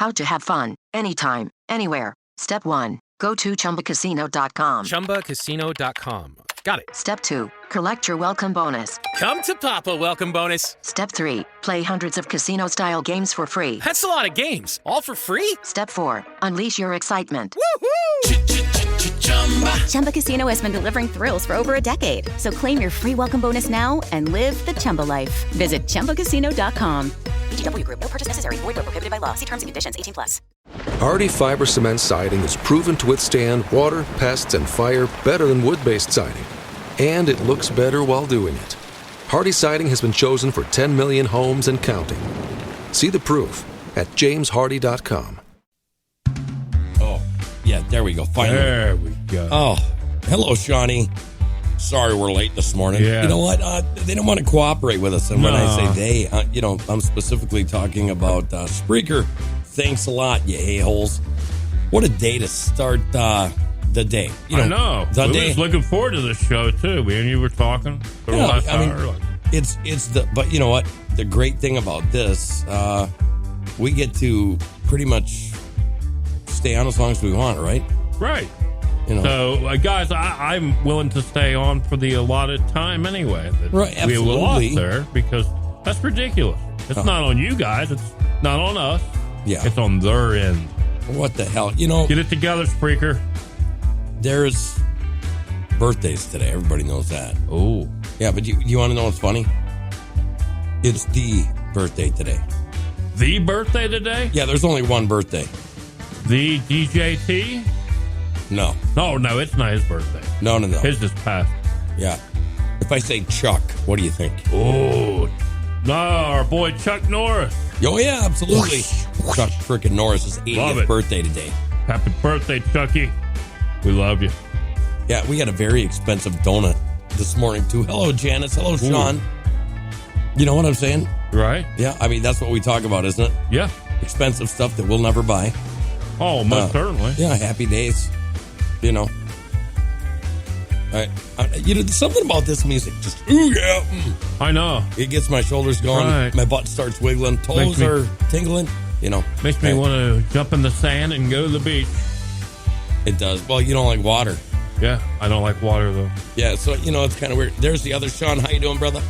How to have fun, anytime, anywhere. Step 1. Go to ChumbaCasino.com. ChumbaCasino.com. Got it. Step 2. Collect your welcome bonus. Come to Papa welcome bonus. Step 3. Play hundreds of casino-style games for free. That's a lot of games. All for free? Step 4. Unleash your excitement. Woohoo! Chumba Casino has been delivering thrills for over a decade. So claim your free welcome bonus now and live the Chumba life. Visit ChumbaCasino.com. VGW Group. No purchase necessary. Void where prohibited by law. See terms and conditions. 18+. Hardy Fiber Cement Siding is proven to withstand water, pests, and fire better than wood-based siding. And it looks better while doing it. Hardy Siding has been chosen for 10 million homes and counting. See the proof at jameshardy.com. Oh, yeah, there we go. Finally. There we go. Oh, hello, Shawnee. Sorry we're late this morning. Yeah. You know what? They don't want to cooperate with us. And when I say they, I'm specifically talking about Spreaker. Thanks a lot, you a-holes. What a day to start the day. I know. The I day. was looking forward to this show, too. Me and you were talking for the last hour. But you know what? The great thing about this, we get to pretty much stay on as long as we want, right? Right. You know. So, guys, I'm willing to stay on for the allotted time anyway. Right, We lost absolutely. there because that's ridiculous. It's not on you guys. It's not on us. Yeah. It's on their end. What the hell? You know, Get it together, Spreaker. there's birthdays today. Everybody knows that. Oh. Yeah, but you want to know what's funny? It's the birthday today. The birthday today? Yeah, there's only one birthday. The DJT? No. No, it's not his birthday. No. His just passed. Yeah. If I say Chuck, what do you think? Oh, no, our boy Chuck Norris. Oh, yeah, absolutely. Chuck frickin' Norris' Love 80th it. birthday today. Happy birthday, Chucky. We love you. Yeah, we got a very expensive donut this morning, too. Hello, Janice. Hello, Sean. You know what I'm saying? Right? Yeah, I mean, that's what we talk about, isn't it? Yeah. Expensive stuff that we'll never buy. Oh, most certainly. Yeah, happy days. You know. All right. Something about this music just, ooh, yeah. I know. It gets my shoulders going. Right. My butt starts wiggling. Toes are tingling. You know. Makes me want to jump in the sand and go to the beach. It does. Well, you don't like water. Yeah, I don't like water, though. Yeah, so, it's kind of weird. There's the other Sean. How you doing, brother?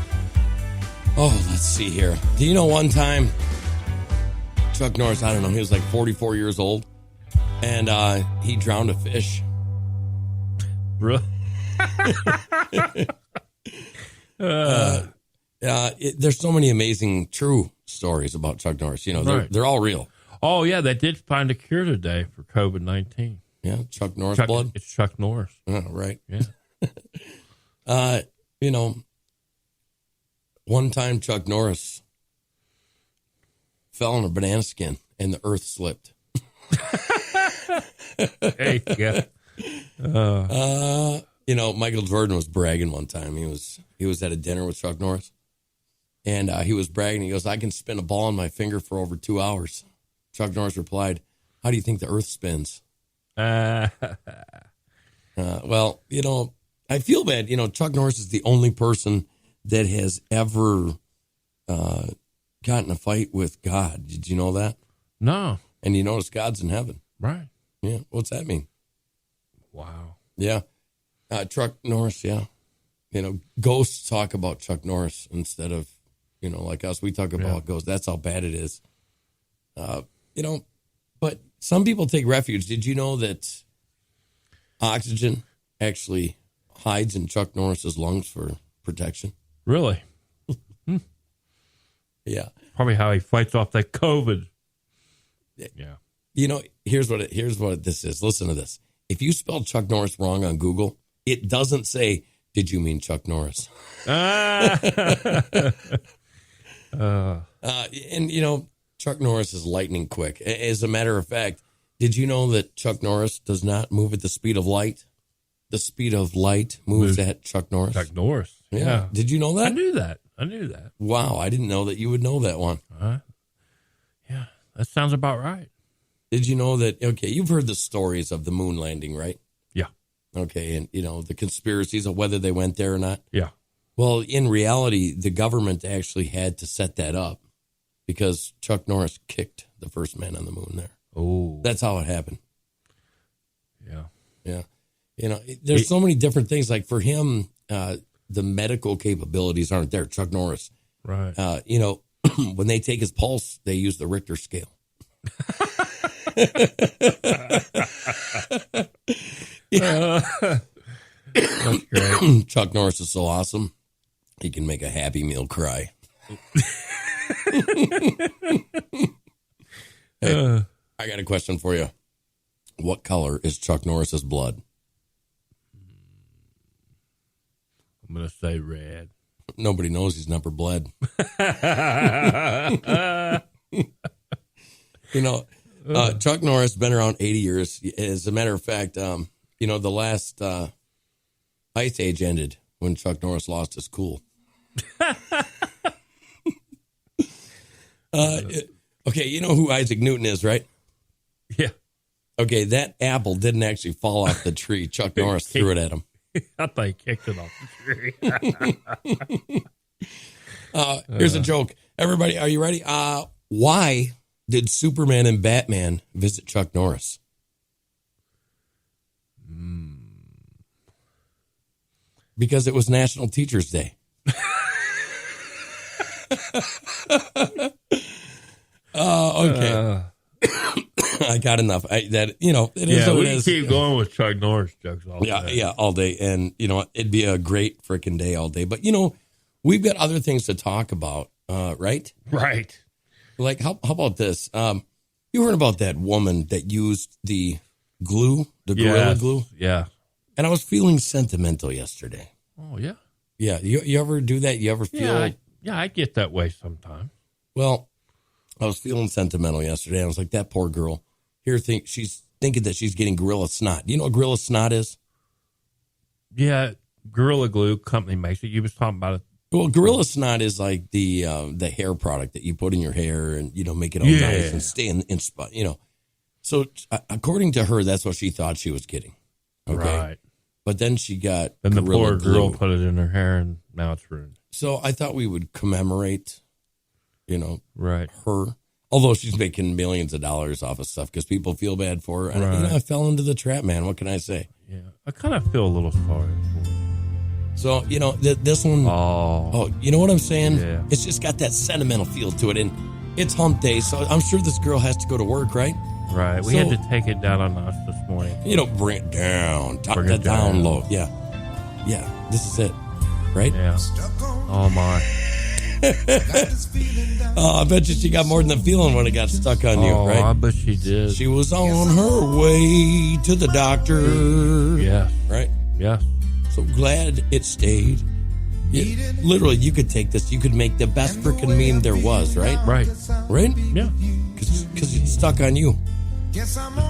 Oh, let's see here. Do you know one time Chuck Norris, I don't know, he was like 44 years old, and he drowned a fish. Really? There's so many amazing true stories about Chuck Norris. They're all real. Oh, yeah, they did find a cure today for COVID-19. Yeah, Chuck Norris blood. It's Chuck Norris. Oh, right. Yeah. One time Chuck Norris fell on a banana skin and the earth slipped. Hey, yeah. Michael Jordan was bragging one time. He was at a dinner with Chuck Norris, and he was bragging. He goes, "I can spin a ball on my finger for over 2 hours." Chuck Norris replied, "How do you think the earth spins?" Well, I feel bad. Chuck Norris is the only person that has ever gotten in a fight with God. Did you know that? No. And you notice God's in heaven. Right. Yeah. What's that mean? Wow. Yeah. Chuck Norris, yeah. Ghosts talk about Chuck Norris instead of, like us. We talk about ghosts. That's how bad it is. But some people take refuge. Did you know that oxygen actually hides in Chuck Norris's lungs for protection? Really? Yeah. Probably how he fights off that COVID. Yeah. Here's what this is. Listen to this. If you spell Chuck Norris wrong on Google, it doesn't say, "Did you mean Chuck Norris?" Chuck Norris is lightning quick. As a matter of fact, did you know that Chuck Norris does not move at the speed of light? The speed of light moves at Chuck Norris. Chuck Norris. Yeah. Did you know that? I knew that. Wow. I didn't know that you would know that one. Yeah. That sounds about right. Did you know that? Okay. You've heard the stories of the moon landing, right? Yeah. Okay. And, the conspiracies of whether they went there or not. Yeah. Well, in reality, the government actually had to set that up. because Chuck Norris kicked the first man on the moon there. Oh. That's how it happened. Yeah. Yeah. You know, there's so many different things. Like for him, the medical capabilities aren't there. Chuck Norris. Right. You know, when they take his pulse, they use the Richter scale. That's great. Chuck Norris is so awesome. He can make a Happy Meal cry. Hey, I got a question for you. What color is Chuck Norris's blood? I'm going to say red. Nobody knows he's never bled. You know, Chuck Norris has been around 80 years. As a matter of fact, you know, the last ice age ended when Chuck Norris lost his cool. Okay, you know who Isaac Newton is, right? Yeah. Okay, that apple didn't actually fall off the tree. Chuck Norris threw it at him. I thought he kicked it off the tree. Here's a joke. Everybody, are you ready? Why did Superman and Batman visit Chuck Norris? Because it was National Teachers Day. Okay. I got enough. It is what we it is. keep going with Chuck Norris jokes all day. Yeah, all day. And, you know, it'd be a great freaking day all day. But, you know, we've got other things to talk about, right? Right. Like, how about this? You heard about that woman that used the glue, the Gorilla Glue? Yeah. And I was feeling sentimental yesterday. Oh, yeah. Yeah. You ever do that? You ever feel? Yeah, I get that way sometimes. Well, I was feeling sentimental yesterday. I was like, that poor girl. She's thinking that she's getting Gorilla Snot. Do you know what Gorilla Snot is? Yeah, Gorilla Glue company makes it. You was talking about it. Well, Gorilla Snot is like the hair product that you put in your hair and, you know, make it all nice and stay in spot, you know. So according to her, that's what she thought she was getting. Okay. Right. But then she got And the Gorilla poor Glue. girl put it in her hair and now it's ruined. So I thought we would commemorate, you know, Right. her. Although she's making millions of dollars off of stuff because people feel bad for her. And, Right. you know, I fell into the trap, man. What can I say? Yeah. I kind of feel a little sorry for her. So, you know, this one, you know what I'm saying? Yeah. It's just got that sentimental feel to it. And it's hump day, so I'm sure this girl has to go to work, right? Right. We had to take it down on us this morning. You know, bring it down. Bring it down down. low. Yeah. Yeah. This is it. Right? Yeah. Oh, my. I bet you she got more than a feeling when it got stuck on you, right? I bet she did. She was on her way to the doctor. Yeah. Right? Yeah. So glad it stayed. Yeah, literally, you could take this. You could make the best freaking meme there was, right? Right. Right? Yeah. Because it's stuck on you.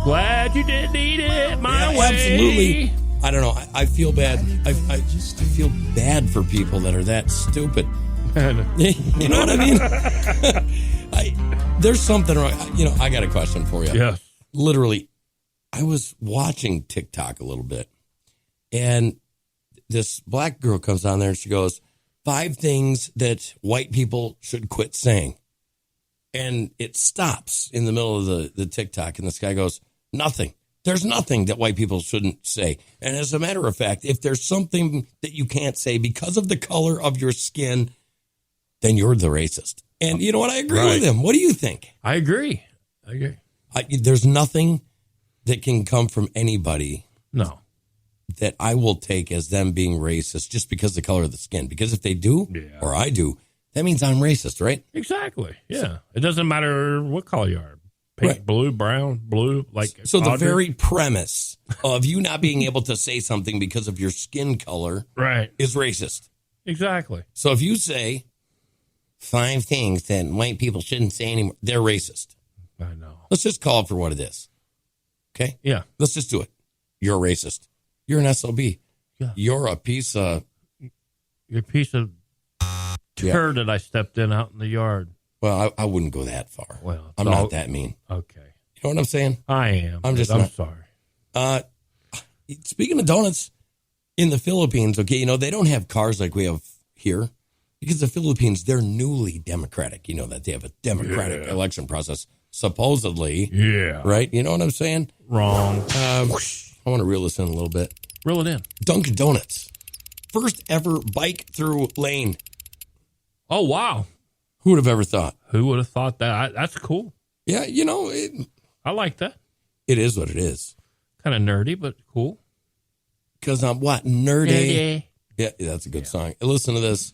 Glad you didn't eat it my way. Absolutely. I don't know. I feel bad. I feel bad for people that are that stupid. You know what I mean? There's something wrong. You know, I got a question for you. Yes. Literally, I was watching TikTok a little bit, and this black girl comes on there and she goes, 5 things that white people should quit saying. And it stops in the middle of the TikTok, and this guy goes, nothing. There's nothing that white people shouldn't say. And as a matter of fact, if there's something that you can't say because of the color of your skin, then you're the racist. And you know what? I agree with him. What do you think? I agree. There's nothing that can come from anybody No. that I will take as them being racist just because of the color of the skin. Because if they do, or I do, that means I'm racist, right? Exactly. Yeah. It doesn't matter what color you are. Pink, Right. blue, brown, blue. Like So the Audrey. very premise of you not being able to say something because of your skin color Right. is racist. Exactly. So if you say 5 things that white people shouldn't say anymore, they're racist. I know. Let's just call it for what it is. Okay? Yeah. Let's just do it. You're a racist. You're an SOB. Yeah. You're a piece of... You're a piece of turd that I stepped in out in the yard. Well, I wouldn't go that far. Well, I'm not that mean. Okay. You know what I'm saying? I am. I'm just I'm not. sorry. Speaking of donuts, in the Philippines, okay, you know, they don't have cars like we have here. Because the Philippines, they're newly democratic. You know that they have a democratic election process, supposedly. Yeah. Right? You know what I'm saying? Wrong. I want to reel this in a little bit. Reel it in. Dunkin' Donuts. First ever bike through lane. Oh, wow. Who would have ever thought? Who would have thought that? That's cool. Yeah, you know, I like that. it is what it is. Kind of nerdy, but cool. Because I'm what? Nerdy. Yeah, that's a good song. Listen to this.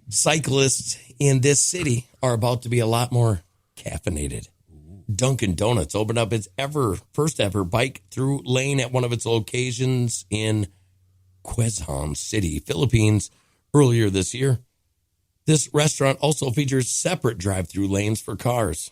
Cyclists in this city are about to be a lot more caffeinated. Dunkin' Donuts opened up its first ever bike through lane at one of its locations in Quezon City, Philippines, earlier this year. This restaurant also features separate drive-through lanes for cars.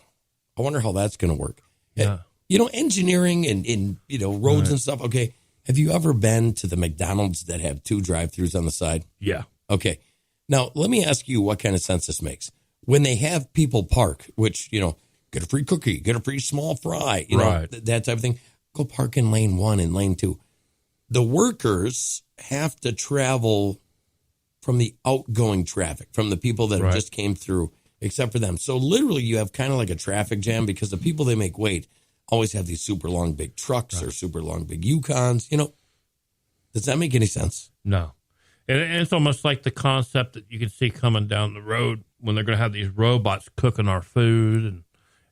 I wonder how that's going to work. Yeah. You know, engineering and you know, roads and stuff. Okay. Have you ever been to the McDonald's that have 2 drive-throughs on the side? Yeah. Okay. Now, let me ask you what kind of sense this makes. When they have people park, which, you know, get a free cookie, get a free small fry, you know, that type of thing, go park in lane 1 and lane 2. The workers have to travel from the outgoing traffic, from the people that just came through, except for them. So literally you have kind of like a traffic jam because the people they make wait always have these super long big trucks or super long big Yukons. You know, does that make any sense? No. And it's almost like the concept that you can see coming down the road when they're going to have these robots cooking our food and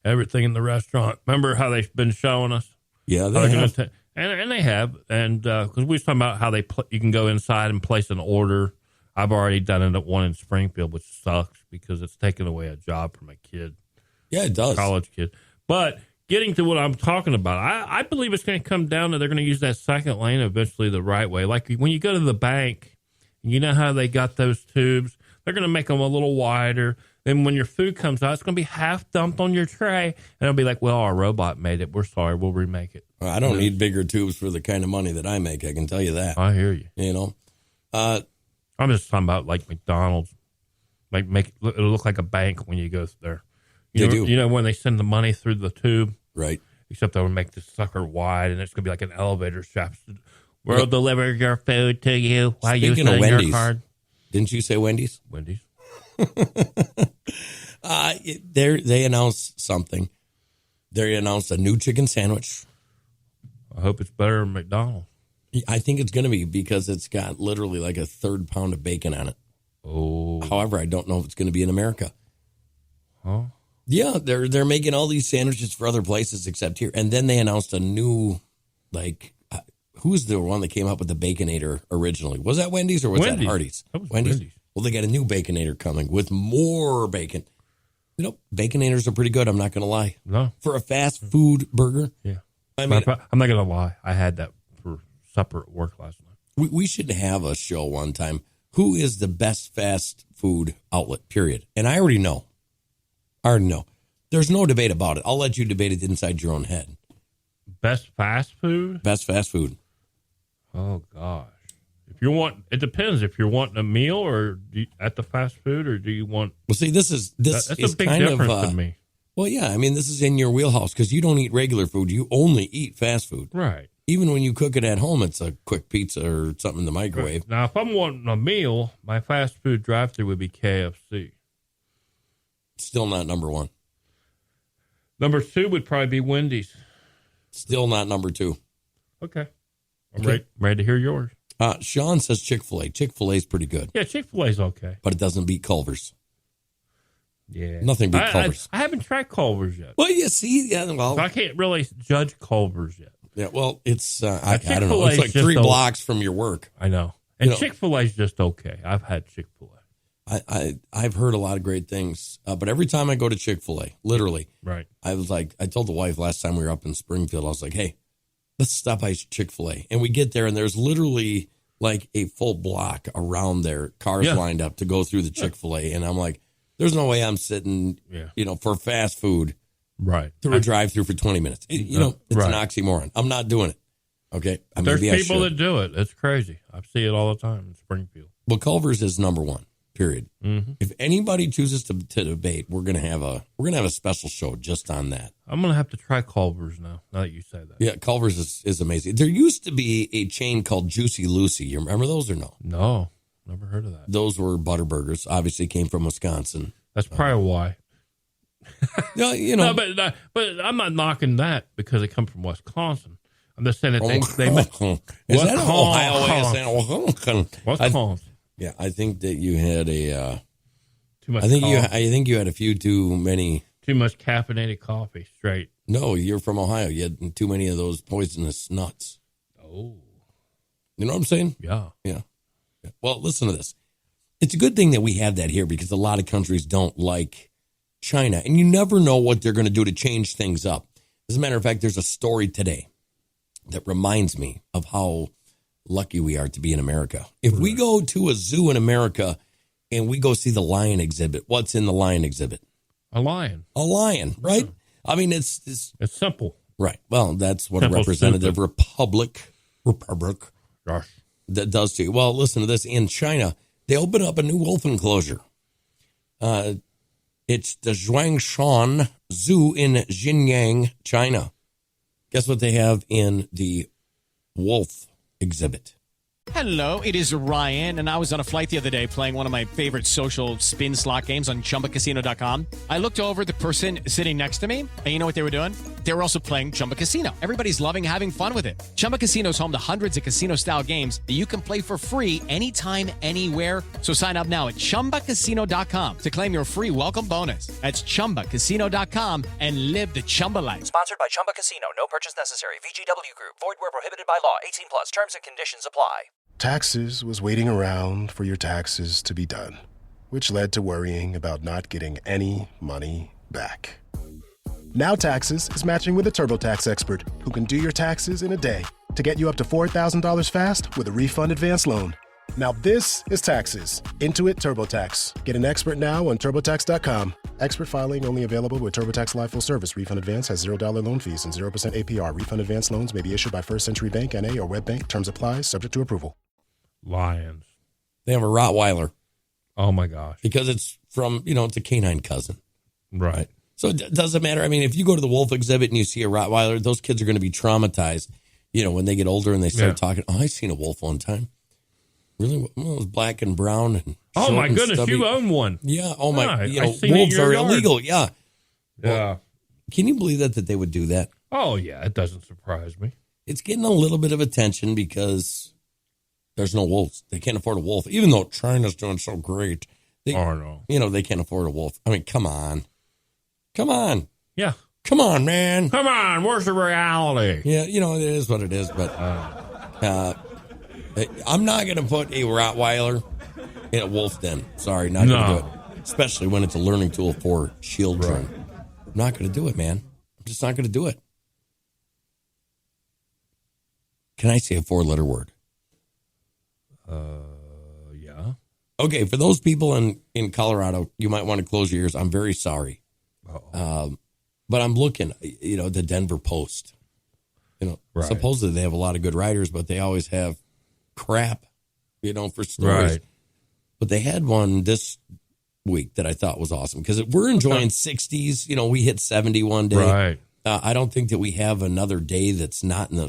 everything in the restaurant. Remember how they've been showing us? Yeah, they have. And they have. And because we were talking about how you can go inside and place an order. I've already done it at one in Springfield, which sucks because it's taken away a job from a kid. Yeah, it does. College kid. But getting to what I'm talking about, I believe it's going to come down to they're going to use that second lane eventually the right way. Like when you go to the bank, you know how they got those tubes? They're going to make them a little wider. Then when your food comes out, it's going to be half dumped on your tray. And it'll be like, well, our robot made it. We're sorry. We'll remake it. Well, I don't need bigger tubes for the kind of money that I make. I can tell you that. I hear you. You know? I'm just talking about like McDonald's. Like it'll look like a bank when you go there. They do. You know when they send the money through the tube? Right. Except they'll make the sucker wide and it's going to be like an elevator shaft. We'll deliver your food to you while you send your card. Didn't you say Wendy's? Wendy's. They announced something. They announced a new chicken sandwich. I hope it's better than McDonald's. I think it's going to be because it's got literally like a 1/3 pound of bacon on it. Oh. However, I don't know if it's going to be in America. Huh? Yeah, they're making all these sandwiches for other places except here. And then they announced a new, like, who's the one that came up with the Baconator originally? Was that Wendy's or was that Hardee's? That was Wendy's. Well, they got a new Baconator coming with more bacon. You know, Baconators are pretty good. I'm not going to lie. No. For a fast food burger. Yeah. I mean, I'm not going to lie. I had that for supper at work last night. We should have a show one time. Who is the best fast food outlet, period? And I already know. There's no debate about it. I'll let you debate it inside your own head. Best fast food? Best fast food. Oh, gosh. It depends if you're wanting a meal or at the fast food or do you want... Well, see, this is a big kind difference to me. Well, yeah, I mean, this is in your wheelhouse because you don't eat regular food. You only eat fast food. Right. Even when you cook it at home, it's a quick pizza or something in the microwave. Now, if I'm wanting a meal, my fast food drive-thru would be KFC. Still not number 1. Number 2 would probably be Wendy's. Still not number 2. Okay. I'm ready to hear yours. Sean says Chick-fil-A. Chick-fil-A is pretty good. Yeah, Chick-fil-A is okay. But it doesn't beat Culver's. Yeah. Nothing beat Culver's. I haven't tried Culver's yet. Well, you see, yeah, well. So I can't really judge Culver's yet. Yeah, well, it's, I don't know. It's like 3 blocks from your work. I know. And Chick-fil-A is just okay. I've had Chick-fil-A. I've heard a lot of great things, but every time I go to Chick-fil-A, literally, right? I told the wife last time we were up in Springfield, I was like, hey, let's stop by Chick-fil-A. And we get there and there's literally like a full block around there, cars lined up to go through the Chick-fil-A. And I'm like, there's no way I'm sitting, for fast food through a drive-through for 20 minutes. It's an oxymoron. I'm not doing it. Okay. There's people that do it. It's crazy. I see it all the time in Springfield. Well, Culver's is number 1. Period. Mm-hmm. If anybody chooses to debate, we're gonna have a special show just on that. I'm gonna have to try Culver's now that you say that. Yeah, Culver's is amazing. There used to be a chain called Juicy Lucy. You remember those or no? No. Never heard of that. Those were Butterburgers. Obviously came from Wisconsin. That's probably why. Yeah, you know. No, but I'm not knocking that because they come from Wisconsin. I'm just saying that they is that Ohio? Wisconsin. Yeah, I think that you had Too much I think coffee. you had a few too many. Too much caffeinated coffee, straight. No, you're from Ohio. You had too many of those poisonous nuts. Oh. You know what I'm saying? Yeah. Yeah. Well, listen to this. It's a good thing that we have that here because a lot of countries don't like China, and you never know what they're going to do to change things up. As a matter of fact, there's a story today that reminds me of how lucky we are to be in America. If we go to a zoo in America and we go see the lion exhibit, what's in the lion exhibit? A lion. A lion, right? I mean, it's simple. right. Well, that's what Simple, a representative stupid. republic Gosh. that does to you. Well, listen to this. In China, they opened up a new wolf enclosure. It's the Zhuangshan Zoo in Xinjiang, China. Guess what they have in the wolf exhibit? Hello, it is Ryan, and I was on a flight the other day playing one of my favorite social spin slot games on ChumbaCasino.com. I looked over at the person sitting next to me, and you know what they were doing? They were also playing Chumba Casino. Everybody's loving having fun with it. Chumba Casino is home to hundreds of casino-style games that you can play for free anytime, anywhere. So sign up now at ChumbaCasino.com to claim your free welcome bonus. That's ChumbaCasino.com and live the Chumba life. Sponsored by Chumba Casino. No purchase necessary. VGW Group. Void where prohibited by law. 18 plus. Terms and conditions apply. Taxes was waiting around for your taxes to be done, which led to worrying about not getting any money back. Now Taxes is matching with a TurboTax expert who can do your taxes in a day to get you up to $4,000 fast with a refund advance loan. Now this is Taxes. Intuit TurboTax. Get an expert now on TurboTax.com. Expert filing only available with TurboTax Live Full Service. Refund advance has $0 loan fees and 0% APR. Refund advance loans may be issued by First Century Bank, N.A. or Web Bank. Terms apply. Subject to approval. Lions. They have a Rottweiler Oh, my gosh. because it's from, it's a canine cousin. Right. So it doesn't matter. I mean, if you go to the wolf exhibit and you see a Rottweiler, those kids are going to be traumatized, when they get older and they start talking. Oh, I seen a wolf one time. Really? Well, it was black and brown. And Oh, my and goodness. stubby. You own one. Yeah. Oh, my. I seen it in Wolves your are yard. illegal. Yeah. Yeah. Well, can you believe that they would do that? Oh, yeah. It doesn't surprise me. It's getting a little bit of attention because there's no wolves. They can't afford a wolf, even though China's doing so great. They, Oh, no. they can't afford a wolf. I mean, come on. Come on. Yeah. Come on, man. Come on. Where's the reality? Yeah, it is what it is, but I'm not going to put a Rottweiler in a wolf den. Sorry, not going to do it. Especially when it's a learning tool for children. Right. I'm not going to do it, man. I'm just not going to do it. Can I say a 4-letter word? Yeah. Okay, for those people in Colorado, you might want to close your ears. I'm very sorry. But I'm looking, the Denver Post. Right. Supposedly they have a lot of good writers, but they always have crap, for stories. Right. But they had one this week that I thought was awesome because we're enjoying 60s. We hit 70 one day. Right. I don't think that we have another day that's not in the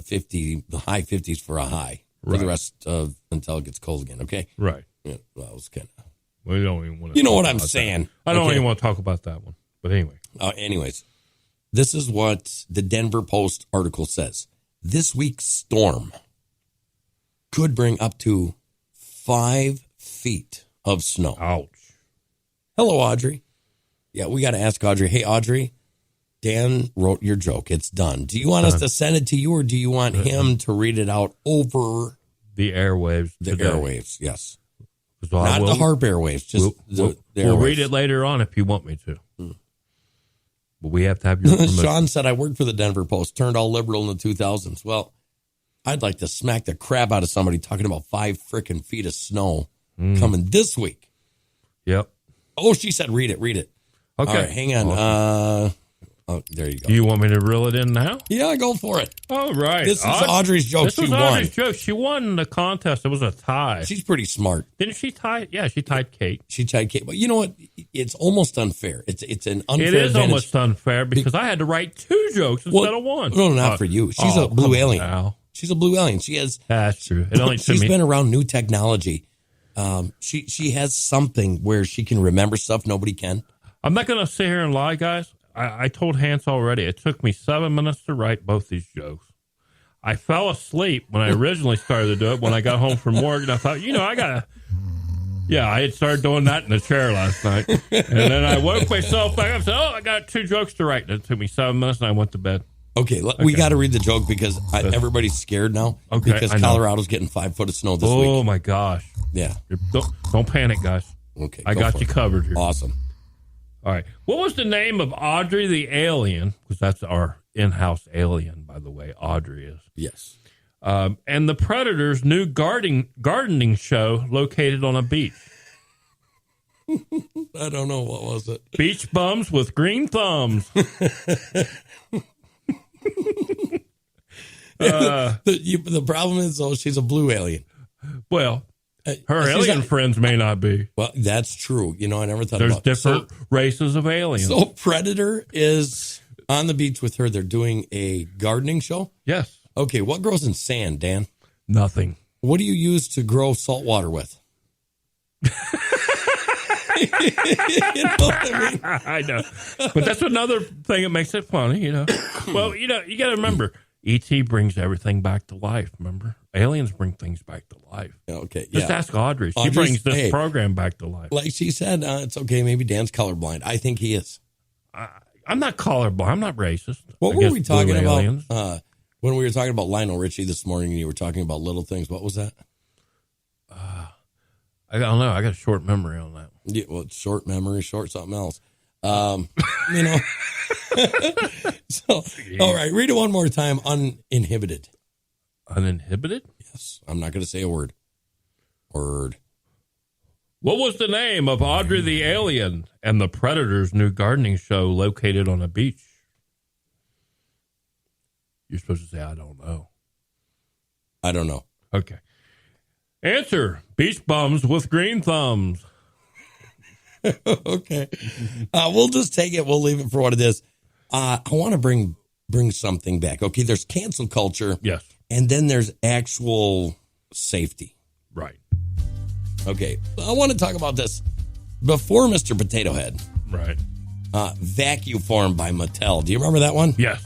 high 50s for a high for the rest of until it gets cold again. Okay. Right. Yeah, well, I was kind of. We don't even want to. You know what I'm saying? I don't Okay. even want to talk about that one. But anyway. Anyways, this is what the Denver Post article says. This week's storm could bring up to 5 feet of snow. Ouch. Hello, Audrey. Yeah, we got to ask Audrey. Hey, Audrey, Dan wrote your joke. It's done. Do you want us to send it to you or do you want him to read it out over The airwaves. the today. airwaves? Yes. So I Not will- the harp airwaves, just We'll the airwaves. read it later on if you want me to. But we have to have your permission. Sean said, I worked for the Denver Post, turned all liberal in the 2000s. Well, I'd like to smack the crap out of somebody talking about 5 freaking feet of snow coming this week. Yep. Oh, she said, read it. Okay. All right, hang on. There you go. Do you want me to reel it in now? Yeah, go for it. Oh, right. This is Audrey's joke. This was She won. Audrey's joke. She won the contest. It was a tie. She's pretty smart. Didn't she tie? Yeah, she tied Kate. She tied Kate. But you know what? It's almost unfair. It's an unfair It is advantage. almost unfair because I had to write 2 jokes instead of one. No, not for you. She's a blue come on alien. now. She's a blue alien. She has. That's true. It only took She's me. been around new technology She has something where she can remember stuff nobody can. I'm not going to sit here and lie, guys. I told Hans already. It took me 7 minutes to write both these jokes. I fell asleep when I originally started to do it when I got home from work, and I thought, I got to... Yeah, I had started doing that in the chair last night. And then I woke myself back up and said, I got 2 jokes to write. And it took me 7 minutes, and I went to bed. Okay, we got to read the joke because everybody's scared now. Okay, because Colorado's getting 5 foot of snow this week. Oh, my gosh. Yeah. Don't panic, guys. Okay, I got you covered here. Awesome. All right. What was the name of Audrey the alien? Because that's our in-house alien, by the way. Audrey is. Yes. And the Predator's new gardening show located on a beach. I don't know. What was it? Beach bums with green thumbs. The problem is, though, she's a blue alien. Well, her alien friends may not be. Well, that's true. I never thought There's about it. There's different races of aliens. So Predator is on the beach with her. They're doing a gardening show? Yes. Okay, what grows in sand, Dan? Nothing. What do you use to grow salt water with? You know what I mean? I know. But that's another thing that makes it funny, Well, you got to remember, E.T. brings everything back to life, remember? Aliens bring things back to life. Okay, Just ask Audrey. She brings this program back to life. Like she said, it's okay, maybe Dan's colorblind. I think he is. I'm not colorblind. I'm not racist. What were we talking about when we were talking about Lionel Richie this morning and you were talking about little things? What was that? I don't know. I got a short memory on that. Yeah, well, it's short memory, short something else. So, all right, read it one more time. Uninhibited. Uninhibited? Yes. I'm not going to say a word. Word. What was the name of Audrey the alien and the Predator's new gardening show located on a beach? You're supposed to say, I don't know. I don't know. Okay. Answer, beach bums with green thumbs. Okay. We'll just take it. We'll leave it for what it is. I want to bring something back. Okay, there's cancel culture. Yes. And then there's actual safety. Right. Okay. I want to talk about this. Before Mr. Potato Head. Right. Vacuum form by Mattel. Do you remember that one? Yes.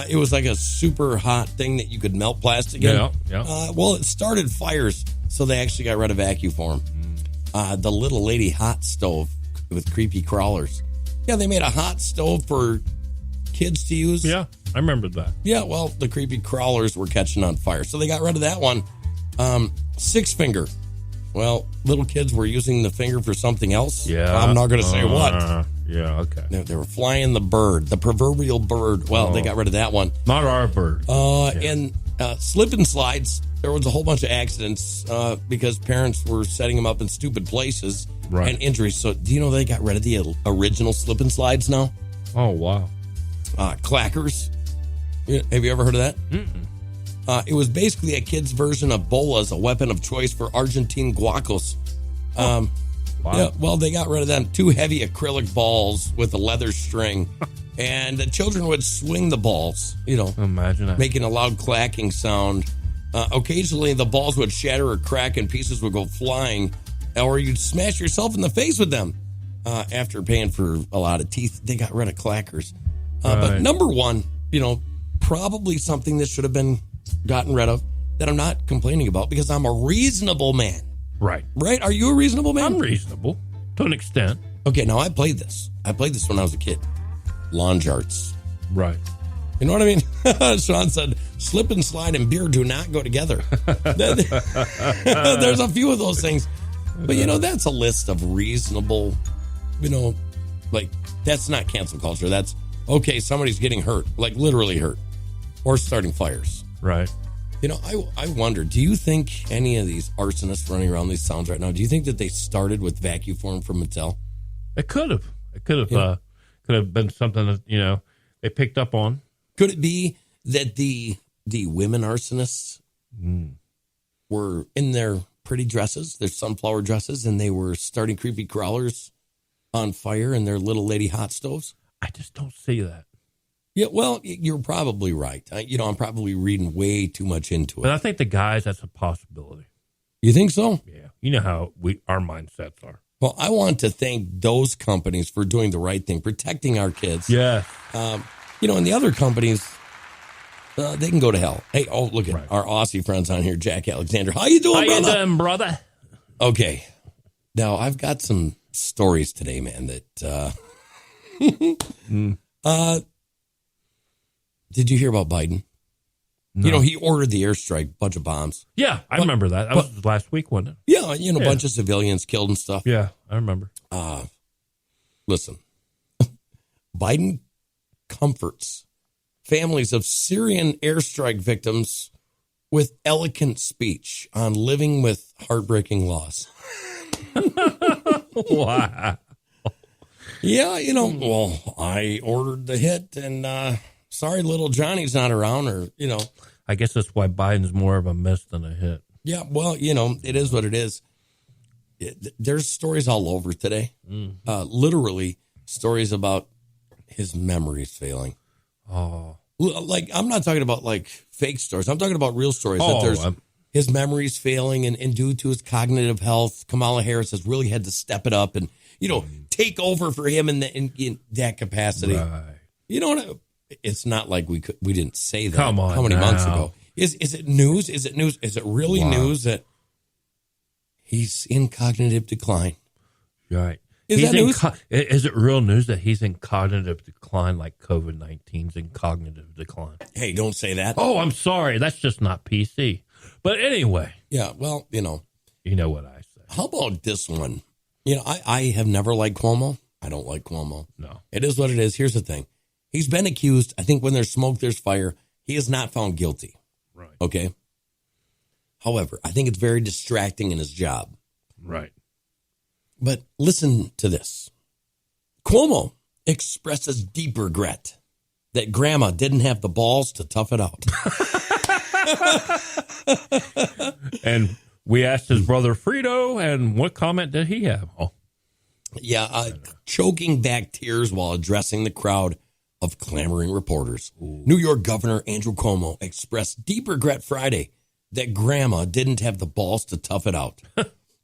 It was like a super hot thing that you could melt plastic in. Yeah. Well, it started fires, so they actually got rid of vacuum form. The little lady hot stove with creepy crawlers. Yeah, they made a hot stove for kids to use. Yeah, I remember that. Yeah, well, the creepy crawlers were catching on fire, so they got rid of that one. 6-finger. Well, little kids were using the finger for something else. Yeah. I'm not going to say what. Yeah, okay. They were flying the bird, the proverbial bird. Well, they got rid of that one. Not our bird. And slip and slides, there was a whole bunch of accidents because parents were setting them up in stupid places and injuries. So do you know they got rid of the original slip and slides now? Oh, wow. Clackers. Have you ever heard of that? Mm-mm. It was basically a kid's version of bola as a weapon of choice for Argentine guacos. Wow. Yeah, well, they got rid of them. 2 heavy acrylic balls with a leather string. And the children would swing the balls, Imagine that. making a loud clacking sound. Occasionally, the balls would shatter or crack and pieces would go flying, or you'd smash yourself in the face with them. After paying for a lot of teeth, they got rid of clackers. But number one, probably something that should have been gotten rid of that I'm not complaining about because I'm a reasonable man. Right. Right? Are you a reasonable man? I'm reasonable to an extent. Okay, now I played this. I played this when I was a kid. Lawn jarts. Right. You know what I mean? Sean said, slip and slide and beer do not go together. There's a few of those things. But, that's a list of reasonable, that's not cancel culture. That's, okay, somebody's getting hurt, like literally hurt, or starting fires. Right. I wonder, do you think any of these arsonists running around these towns right now, do you think that they started with vacuum form from Mattel? It could have. It could have been something that, they picked up on. Could it be that the women arsonists were in their pretty dresses, their sunflower dresses, and they were starting creepy crawlers on fire in their little lady hot stoves? I just don't see that. Yeah, well, you're probably right. I'm probably reading way too much into it. But I think the guys, that's a possibility. You think so? Yeah. You know how our mindsets are. Well, I want to thank those companies for doing the right thing, protecting our kids. Yeah. And the other companies, they can go to hell. Hey, look at our Aussie friends on here, Jack Alexander. How you doing, brother? How you doing, brother? Okay. Now, I've got some stories today, man, that... did you hear about Biden? No. He ordered the airstrike, bunch of bombs. Yeah, I remember that. That was last week, wasn't it? Yeah, a bunch of civilians killed and stuff. Yeah, I remember. Listen, Biden comforts families of Syrian airstrike victims with eloquent speech on living with heartbreaking loss. Wow. Yeah, well, I ordered the hit and sorry little Johnny's not around or. I guess that's why Biden's more of a miss than a hit. Yeah, well, it is what it is. There's stories all over today. Literally stories about his memories failing. Oh. Like, I'm not talking about, like, fake stories. I'm talking about real stories. That there's his memories failing, and due to his cognitive health, Kamala Harris has really had to step it up and, take over for him in that capacity. Right. You know what? It's not like we didn't say that. Come on, how many now. months ago? Is it news? Is it news? Is it really news that he's in cognitive decline? Right. Is that news? Is it real news that he's in cognitive decline like COVID-19's in cognitive decline? Hey, don't say that. Oh, I'm sorry. That's just not PC. But anyway. Yeah, well, You know what I say. How about this one? I have never liked Cuomo. I don't like Cuomo. No. It is what it is. Here's the thing. He's been accused. I think when there's smoke, there's fire. He is not found guilty. Right. Okay. However, I think it's very distracting in his job. Right. But listen to this. Cuomo expresses deep regret that grandma didn't have the balls to tough it out. And we asked his brother Frito, and what comment did he have? Oh. Yeah, choking back tears while addressing the crowd of clamoring reporters. New York Governor Andrew Cuomo expressed deep regret Friday that grandma didn't have the balls to tough it out.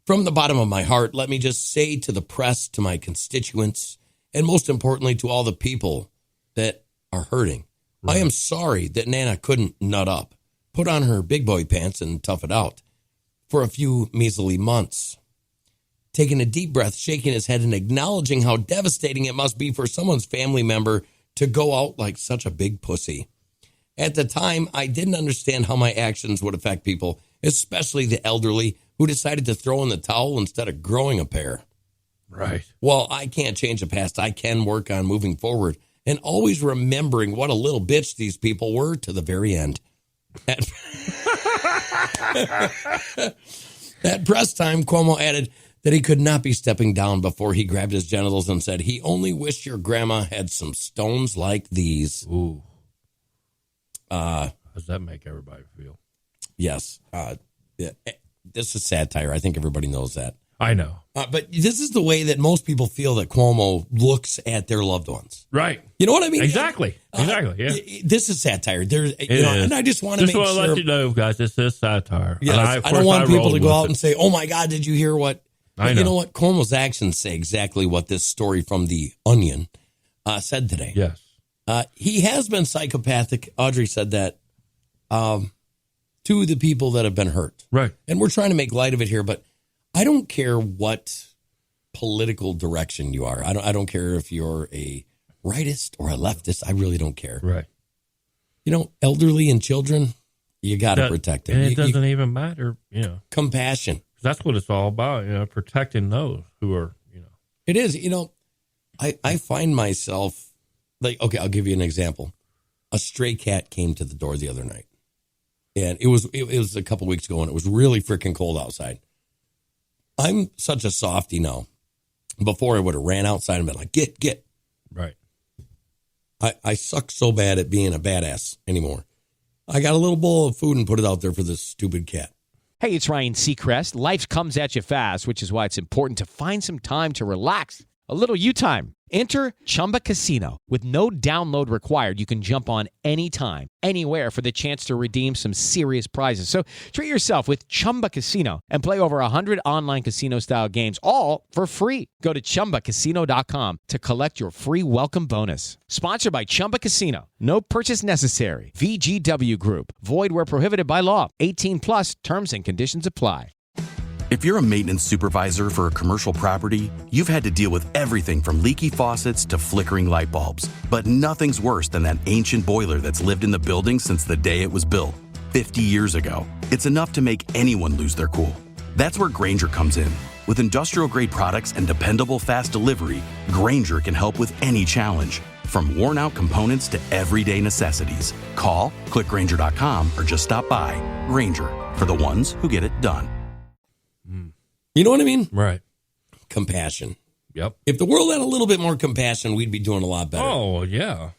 From the bottom of my heart, let me just say to the press, to my constituents, and most importantly, to all the people that are hurting, I am sorry that Nana couldn't nut up, put on her big boy pants and tough it out for a few measly months. Taking a deep breath, shaking his head, and acknowledging how devastating it must be for someone's family member to go out like such a big pussy. At the time, I didn't understand how my actions would affect people, especially the elderly who decided to throw in the towel instead of growing a pair. Right. Well, I can't change the past. I can work on moving forward and always remembering what a little bitch these people were to the very end. At press time, Cuomo added that he could not be stepping down before he grabbed his genitals and said, he only wished your grandma had some stones like these. Ooh. How does that make everybody feel? Yes. Yeah. This is satire. I think everybody knows that. I know. But this is the way that most people feel that Cuomo looks at their loved ones. Right. You know what I mean? Exactly. Exactly. Yeah. This is satire. And I just want to make sure. Just want to let you know, guys, this is satire. Yes, I don't want people to go out and say, oh, my God, did you hear what? I know. You know what? Cuomo's actions say exactly what this story from The Onion said today. Yes. He has been psychopathic. Audrey said that to the people that have been hurt. Right. And we're trying to make light of it here, but I don't care what political direction you are. I don't care if you're a rightist or a leftist. I really don't care. Right. Elderly and children, you got to protect them. And it doesn't even matter, Compassion. That's what it's all about, protecting those who are, It is. I find myself like, okay, I'll give you an example. A stray cat came to the door the other night. And it was a couple weeks ago, and it was really freaking cold outside. I'm such a softie now. Before I would have ran outside and been like, get. Right. I suck so bad at being a badass anymore. I got a little bowl of food and put it out there for this stupid cat. Hey, it's Ryan Seacrest. Life comes at you fast, which is why it's important to find some time to relax. A little you time. Enter Chumba Casino. With no download required, you can jump on anytime, anywhere for the chance to redeem some serious prizes. So treat yourself with Chumba Casino and play over 100 online casino-style games, all for free. Go to ChumbaCasino.com to collect your free welcome bonus. Sponsored by Chumba Casino. No purchase necessary. VGW Group. Void where prohibited by law. 18 plus. Terms and conditions apply. If you're a maintenance supervisor for a commercial property, you've had to deal with everything from leaky faucets to flickering light bulbs. But nothing's worse than that ancient boiler that's lived in the building since the day it was built, 50 years ago. It's enough to make anyone lose their cool. That's where Grainger comes in. With industrial-grade products and dependable fast delivery, Grainger can help with any challenge. From worn-out components to everyday necessities. Call, click Grainger.com, or just stop by. Grainger, for the ones who get it done. You know what I mean? Right. Compassion. Yep. If the world had a little bit more compassion, we'd be doing a lot better. Oh, yeah.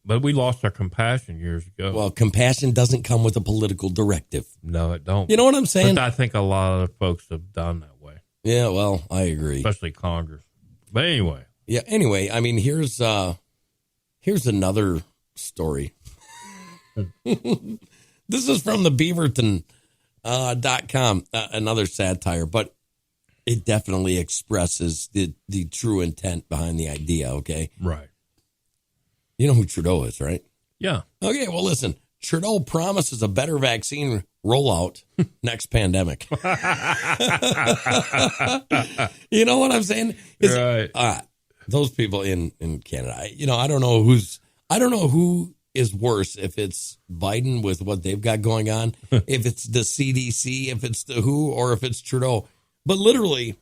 But we lost our compassion years ago. Well, compassion doesn't come with a political directive. No, it don't. You know what I'm saying? But I think a lot of folks have done that way. Yeah, well, I agree. Especially Congress. But anyway. Yeah, anyway, I mean, here's another story. This is from the Beaverton.com, another satire, but it definitely expresses the true intent behind the idea, okay? Right. You know who Trudeau is, right? Yeah. Okay, well, listen. Trudeau promises a better vaccine rollout next pandemic. You know what I'm saying? Right. Those people in Canada, I don't know who is worse, if it's Biden with what they've got going on, if it's the CDC, if it's the WHO, or if it's Trudeau. But literally,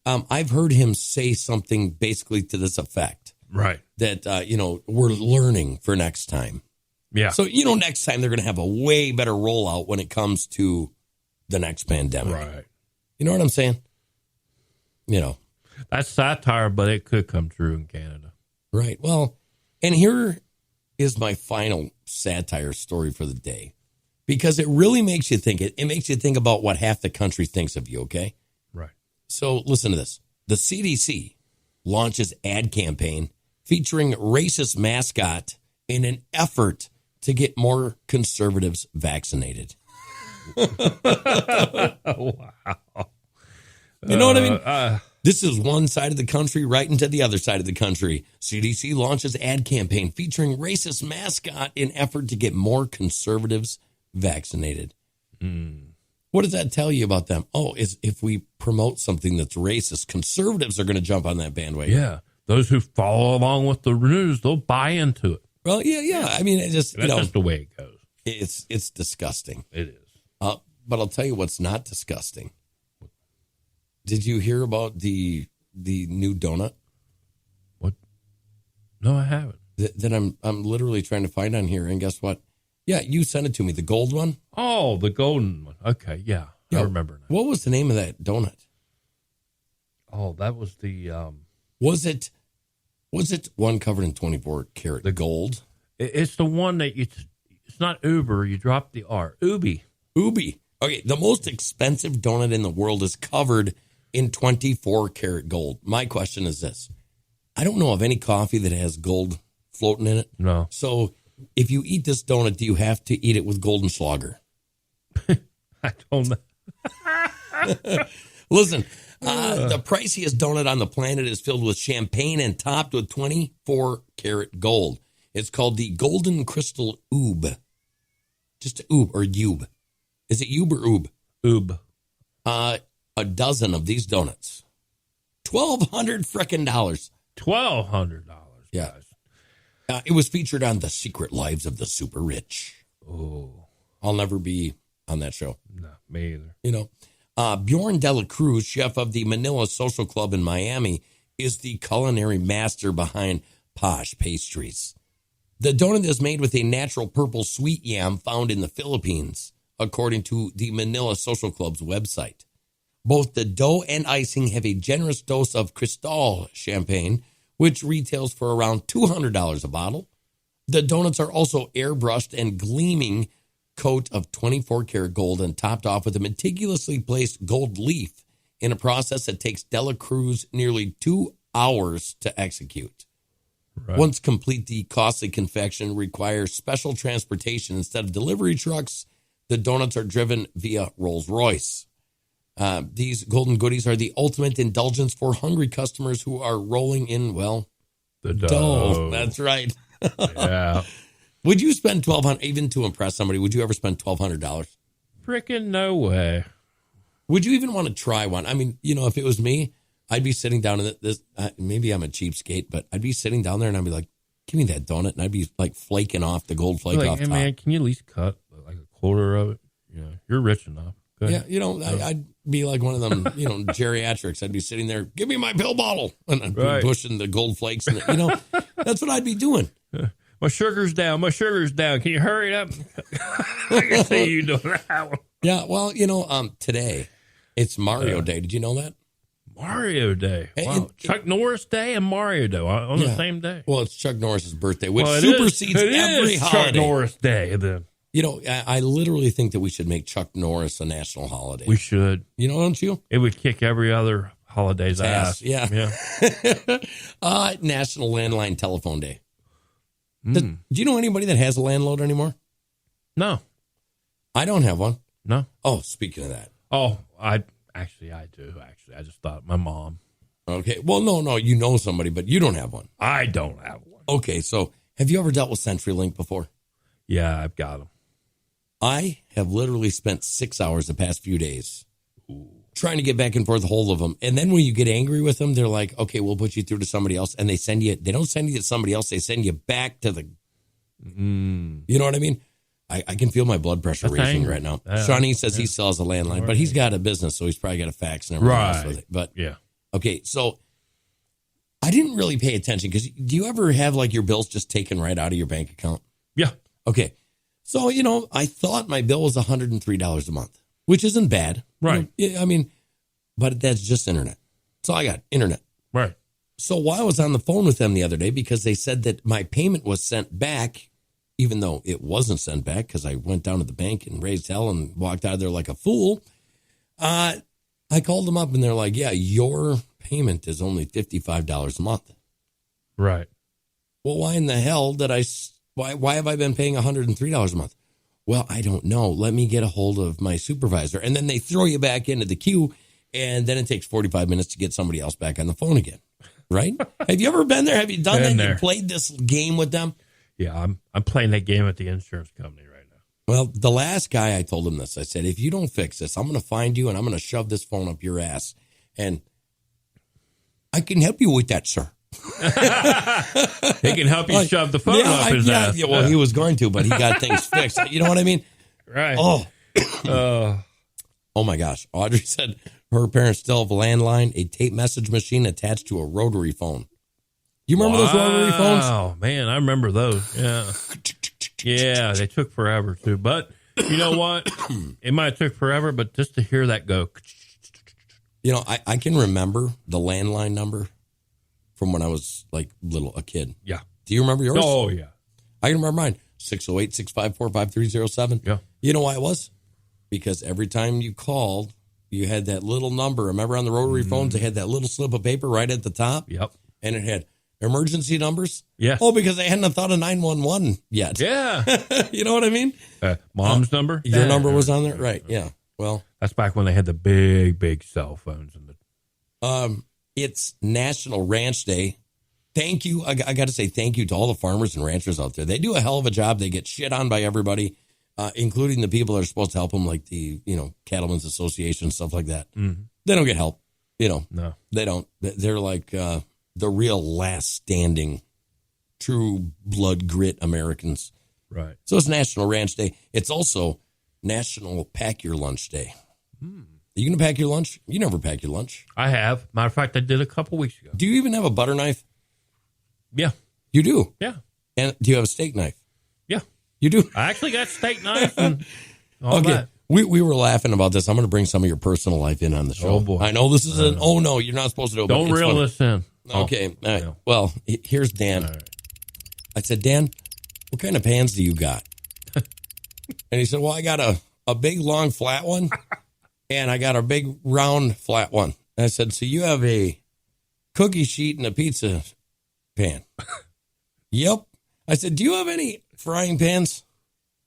I've heard him say something basically to this effect. Right. That, we're learning for next time. Yeah. So, next time they're going to have a way better rollout when it comes to the next pandemic. Right. You know what I'm saying? That's satire, but it could come true in Canada. Right. Well, and here is my final satire story for the day, because it really makes you think. It makes you think about what half the country thinks of you, okay? Right. So listen to this. The CDC launches ad campaign featuring racist mascot in an effort to get more conservatives vaccinated. Wow. You know what I mean? This is one side of the country right into the other side of the country. CDC launches ad campaign featuring racist mascot in effort to get more conservatives vaccinated. What does that tell you about them? Oh, if we promote something that's racist, conservatives are going to jump on that bandwagon. Yeah. Those who follow along with the news, they'll buy into it. Well, yeah. I mean, it just, That's just the way it goes. It's disgusting. It is. But I'll tell you what's not disgusting. Did you hear about the new donut? What? No, I haven't. That I'm literally trying to find on here, and guess what? Yeah, you sent it to me, the gold one. Oh, the golden one. Okay, yeah. I remember now. What was the name of that donut? Oh, that was the Was it one covered in 24 karat gold? It's the one that it's not Uber, you drop the R. Ubi. Okay, the most expensive donut in the world is covered in 24 karat gold. My question is this. I don't know of any coffee that has gold floating in it. No. So if you eat this donut, do you have to eat it with golden Schlager? I don't know. Listen, the priciest donut on the planet is filled with champagne and topped with 24 karat gold. It's called the Golden Crystal Oob. Just Oob or Yube. Is it Yube or Oob? Oob. A dozen of these donuts. $1,200 frickin' dollars. $1,200. Yeah. It was featured on The Secret Lives of the Super Rich. Oh. I'll never be on that show. No, me either. Bjorn Dela Cruz, chef of the Manila Social Club in Miami, is the culinary master behind Posh Pastries. The donut is made with a natural purple sweet yam found in the Philippines, according to the Manila Social Club's website. Both the dough and icing have a generous dose of Cristal champagne, which retails for around $200 a bottle. The donuts are also airbrushed and gleaming coat of 24 karat gold and topped off with a meticulously placed gold leaf in a process that takes Dela Cruz nearly 2 hours to execute. Right. Once complete, the costly confection requires special transportation. Instead of delivery trucks, the donuts are driven via Rolls-Royce. These golden goodies are the ultimate indulgence for hungry customers who are rolling in, well, The dough. That's right. Yeah. Would you spend $1,200 even to impress somebody? Would you ever spend $1,200? Freaking no way. Would you even want to try one? I mean, if it was me, I'd be sitting down in this. Maybe I'm a cheapskate, but I'd be sitting down there and I'd be like, "Give me that donut," and I'd be like flaking off the gold flake off Hey, top. man, can you at least cut like a quarter of it? Yeah, you're rich enough. Go ahead. Yeah, I'd be like one of them, geriatrics. I'd be sitting there, "Give me my pill bottle," and I'd be pushing the gold flakes. And that's what I'd be doing. My sugar's down. Can you hurry up? I can see you doing that one. Yeah, well, today it's Mario Day. Did you know that? Mario Day. Wow. Chuck Norris Day and Mario Day on the same day. Well, it's Chuck Norris's birthday, which It supersedes is every holiday. Chuck Norris Day. Then. I literally think that we should make Chuck Norris a national holiday. We should. Don't you? It would kick every other holiday's ass. Yeah. National Landline Telephone Day. Do you know anybody that has a landlord anymore? No. I don't have one. No. Oh, speaking of that. Oh, I do. Actually, I just thought my mom. Okay. Well, no, you know somebody, but you don't have one. I don't have one. Okay, so have you ever dealt with CenturyLink before? Yeah, I've got them. I have literally spent 6 hours the past few days trying to get back and forth hold of them. And then when you get angry with them, they're like, "Okay, we'll put you through to somebody else." And they don't send you to somebody else. They send you back to the, you know what I mean? I can feel my blood pressure racing right now. Shawnee says he still has a landline, but he's got a business, so he's probably got a fax and everything else with it. But yeah. Okay, so I didn't really pay attention because do you ever have like your bills just taken right out of your bank account? Yeah. Okay. So, I thought my bill was $103 a month, which isn't bad. Right. But that's just internet. So I got internet. Right. So while I was on the phone with them the other day, because they said that my payment was sent back, even though it wasn't sent back because I went down to the bank and raised hell and walked out of there like a fool, I called them up and they're like, "Yeah, your payment is only $55 a month." Right. Well, why in the hell did why have I been paying $103 a month? Well, I don't know. Let me get a hold of my supervisor. And then they throw you back into the queue, and then it takes 45 minutes to get somebody else back on the phone again. Right? Have you ever been there? Have you done that? You played this game with them? Yeah, I'm playing that game at the insurance company right now. Well, the last guy, I told him this. I said, "If you don't fix this, I'm going to find you and I'm going to shove this phone up your ass. And I can help you with that, sir." He can help you shove the phone up his ass. Yeah, well, he was going to, but he got things fixed. You know what I mean? Right. Oh my gosh. Audrey said her parents still have a landline, a tape message machine attached to a rotary phone. You remember those rotary phones? Oh, man, I remember those. Yeah. Yeah, they took forever, too. But you know what? It might have took forever, but just to hear that go. I can remember the landline number from when I was like a kid. Yeah. Do you remember yours? Oh, yeah. I can remember mine. 608-654-5307. Yeah. You know why it was? Because every time you called, you had that little number. Remember on the rotary phones, they had that little slip of paper right at the top? Yep. And it had emergency numbers? Yeah. Oh, because they hadn't thought of 911 yet. Yeah. You know what I mean? Mom's number? Your number was on there? Right, yeah. Well, that's back when they had the big cell phones. It's National Ranch Day. Thank you. I got to say thank you to all the farmers and ranchers out there. They do a hell of a job. They get shit on by everybody, including the people that are supposed to help them, like the, Cattlemen's Association, stuff like that. Mm-hmm. They don't get help. No. They don't. They're like the real last standing, true blood grit Americans. Right. So it's National Ranch Day. It's also National Pack Your Lunch Day. Are you going to pack your lunch? You never pack your lunch. I have. Matter of fact, I did a couple weeks ago. Do you even have a butter knife? Yeah. You do? Yeah. And do you have a steak knife? Yeah. You do? I actually got steak knife and all okay. that. We were laughing about this. I'm going to bring some of your personal life in on the show. Oh, boy. I know this is no, you're not supposed to do it. Don't reel this in. Okay. All right. Yeah. Well, here's Dan. Right. I said, Dan, what kind of pans do you got? And he said, well, I got a big, long, flat one, and I got a big, round, flat one. And I said, so you have a cookie sheet and a pizza pan. Yep. I said, do you have any frying pans?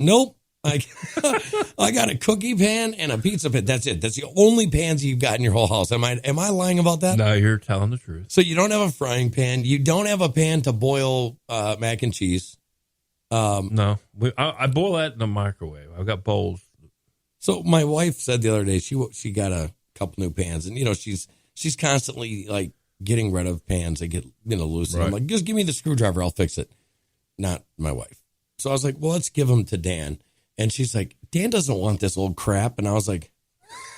Nope. I got a cookie pan and a pizza pan. That's it. That's the only pans you've got in your whole house. Am I lying about that? No, you're telling the truth. So you don't have a frying pan. You don't have a pan to boil mac and cheese. No, I boil that in the microwave. I've got bowls. So my wife said the other day she got a couple new pans, and she's constantly like getting rid of pans that get loose. And I'm like, just give me the screwdriver, I'll fix it. Not my wife. So I was like, well, let's give them to Dan. And she's like, Dan doesn't want this old crap. And I was like,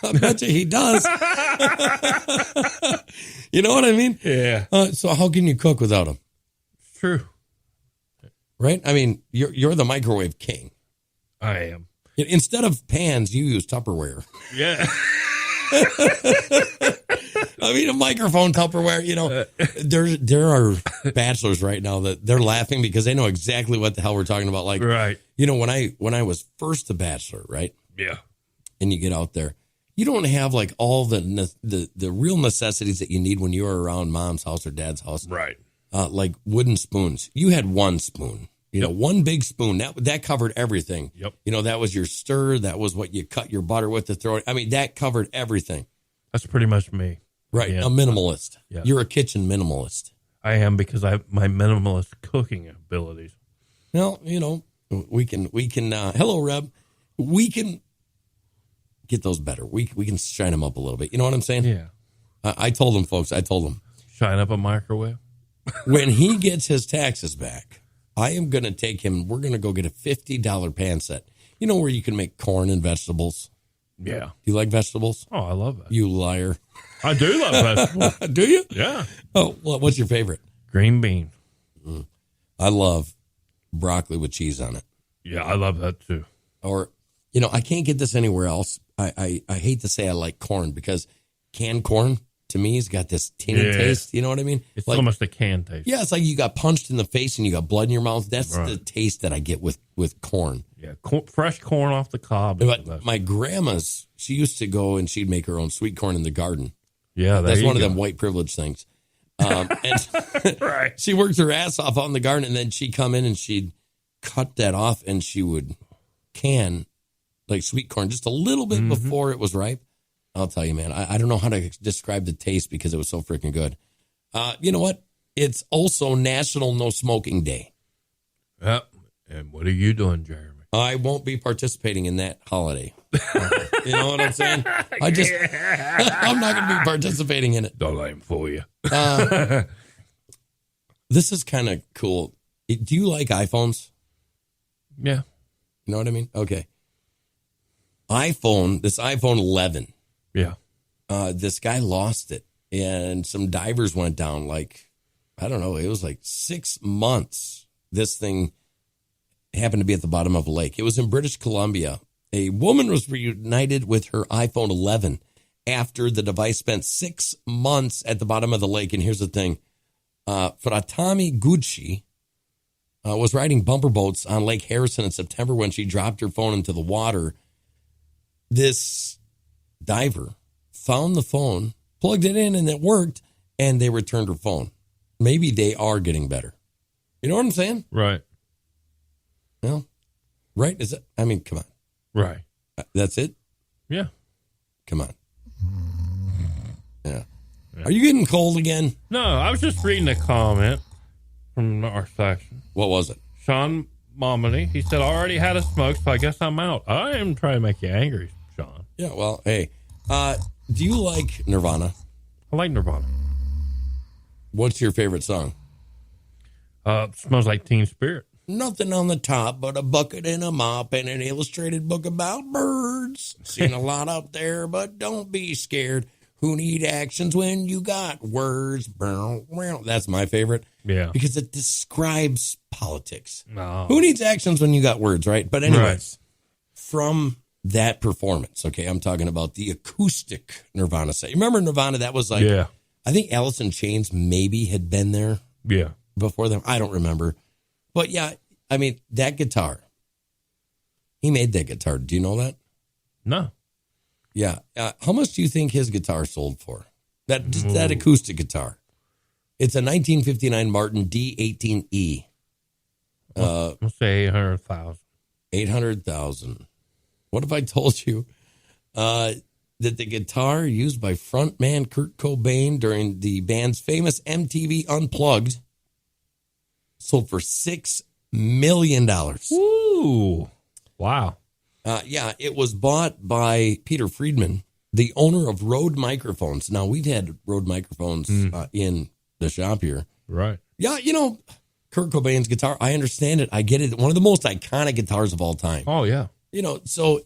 I bet you he does. You know what I mean? Yeah. So how can you cook without them? True. Right? I mean, you're the microwave king. I am. Instead of pans, you use Tupperware. Yeah. I mean, a microphone Tupperware, there are bachelors right now that they're laughing because they know exactly what the hell we're talking about. Like, right. When I was first a bachelor, right? Yeah. And you get out there, you don't have like all the real necessities that you need when you were around mom's house or dad's house. Right. Like wooden spoons. You had one spoon. One big spoon, that covered everything. Yep. That was your stir. That was what you cut your butter with to throw it. I mean, that covered everything. That's pretty much me. Right. Yeah. A minimalist. Yeah. You're a kitchen minimalist. I am, because I have my minimalist cooking abilities. Well, we can, hello, Reb. We can get those better. We can shine them up a little bit. You know what I'm saying? Yeah. I told them, folks, Shine up a microwave. When he gets his taxes back, I am going to take him. We're going to go get a $50 pan set. Where you can make corn and vegetables. Yeah. You like vegetables? Oh, I love that. You liar. I do love vegetables. Do you? Yeah. Oh, what's your favorite? Green beans. I love broccoli with cheese on it. Yeah, I love that too. Or, I can't get this anywhere else. I hate to say I like corn because canned corn to me has got this tinny taste. You know what I mean? It's like, almost a can taste. Yeah, it's like you got punched in the face and you got blood in your mouth. That's the taste that I get with corn. Yeah, fresh corn off the cob. But my grandma's, she used to go and she'd make her own sweet corn in the garden. Yeah, that's one of them white privilege things. And right. She worked her ass off out in the garden, and then she'd come in and she'd cut that off and she would can like sweet corn just a little bit before it was ripe. I'll tell you, man, I don't know how to describe the taste because it was so freaking good. You know what? It's also National No Smoking Day. Yep. And what are you doing, Jeremy? I won't be participating in that holiday. You know what I'm saying? I'm not going to be participating in it. Don't let him fool you. This is kind of cool. Do you like iPhones? Yeah. You know what I mean? Okay. This iPhone 11. Yeah. This guy lost it, and some divers went down. Like, I don't know, it was like 6 months. This thing happened to be at the bottom of a lake. It was in British Columbia. A woman was reunited with her iPhone 11 after the device spent 6 months at the bottom of the lake. And here's the thing. Fratami Gucci was riding bumper boats on Lake Harrison in September when she dropped her phone into the water. This diver found the phone, plugged it in, and it worked, and they returned her phone. Maybe they are getting better. You know what I'm saying? Right. No. Right? Is it? I mean, come on. Right. That's it? Yeah. Come on. Yeah. Are you getting cold again? No, I was just reading a comment from our section. What was it? Sean Momini. He said, I already had a smoke, so I guess I'm out. I am trying to make you angry, Sean. Yeah, well, hey. Do you like Nirvana? I like Nirvana. What's your favorite song? Smells Like Teen Spirit. Nothing on the top but a bucket and a mop and an illustrated book about birds. Seen a lot out there, but don't be scared. Who need actions when you got words? That's my favorite. Yeah. Because it describes politics. No. Who needs actions when you got words, right? But anyways, from that performance, okay, I'm talking about the acoustic Nirvana set. You remember Nirvana? That was like, I think Alice in Chains maybe had been there before them. I don't remember. But yeah, I mean, that guitar, he made that guitar. Do you know that? No. Yeah. How much do you think his guitar sold for? That acoustic guitar. It's a 1959 Martin D18E. Let's say 800,000. 800,000. What if I told you that the guitar used by frontman Kurt Cobain during the band's famous MTV Unplugged sold for $6 million? Ooh. Wow. Yeah, it was bought by Peter Friedman, the owner of Rode Microphones. Now, we've had Rode Microphones in the shop here. Right. Yeah, Kurt Cobain's guitar, I understand it. I get it. One of the most iconic guitars of all time. Oh, yeah. So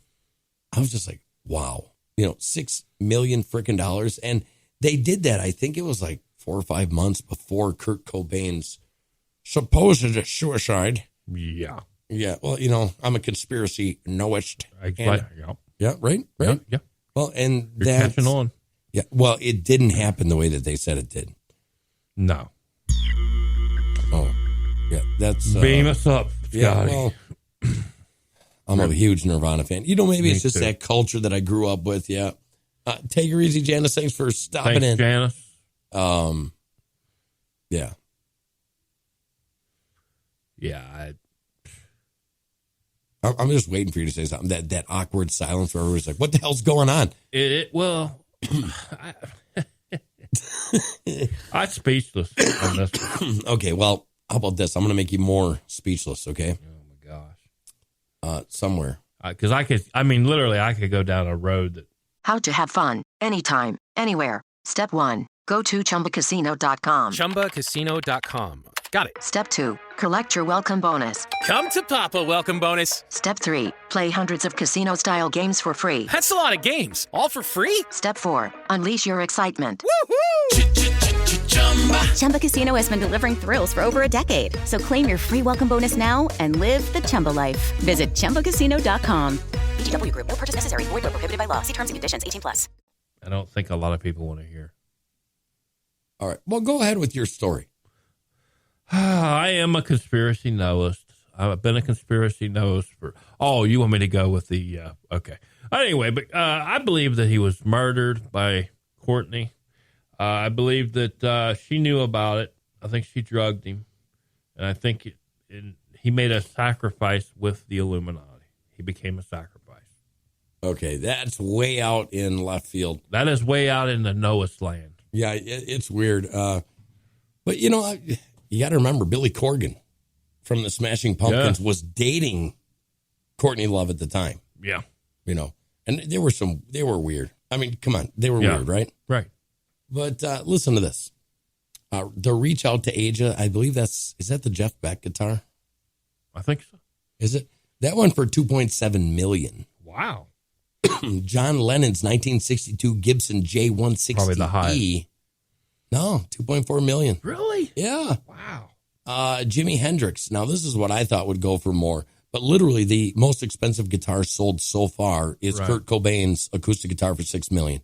I was just like, wow. $6 million freaking dollars. And they did that. I think it was like 4 or 5 months before Kurt Cobain's supposed suicide. Yeah. Yeah. Well, I'm a conspiracy knowist. Yeah. Right. Yeah. Well, and You're catching on. Yeah. Well, it didn't happen the way that they said it did. No. Oh, yeah. That's beam us up. Yeah. Scotty. Well, I'm a huge Nirvana fan. Maybe it's just too. that culture that I grew up with. Yeah. Take her easy, Janice. Thanks for stopping Thanks, in. Janice. Yeah. Yeah. I'm just waiting for you to say something. That awkward silence where everybody's like, what the hell's going on? I'm speechless on this one. Okay, well, how about this? I'm going to make you more speechless, okay? Oh, my gosh. Somewhere. Because literally, I could go down a road that. How to have fun, anytime, anywhere. Step 1. Go to ChumbaCasino.com. ChumbaCasino.com. Got it. Step 2. Collect your welcome bonus. Come to Papa welcome bonus. Step 3. Play hundreds of casino-style games for free. That's a lot of games. All for free? Step 4. Unleash your excitement. Chumba Casino has been delivering thrills for over a decade. So claim your free welcome bonus now and live the Chumba life. Visit ChumbaCasino.com. VGW Group. No purchase necessary. Void where prohibited by law. See terms and conditions. 18+. I don't think a lot of people want to hear. All right. Well, go ahead with your story. I am a conspiracy knowist. I've been a conspiracy knowist for. Oh, you want me to go with the? Okay. Anyway, but I believe that he was murdered by Courtney. I believe that she knew about it. I think she drugged him, and I think he made a sacrifice with the Illuminati. He became a sacrifice. Okay, that's way out in left field. That is way out in the knowist land. Yeah, it's weird. But you got to remember Billy Corgan from the Smashing Pumpkins was dating Courtney Love at the time. Yeah. And they were weird. I mean, come on. They were weird, right? Right. But listen to this. The Reach Out to Asia, I believe is that the Jeff Beck guitar? I think so. Is it? That one for $2.7 million. Wow. John Lennon's 1962 Gibson J160E. Probably the high. No, $2.4 million. Really? Yeah. Wow. Jimi Hendrix. Now, this is what I thought would go for more. But literally, the most expensive guitar sold so far is Kurt Cobain's acoustic guitar for $6 million.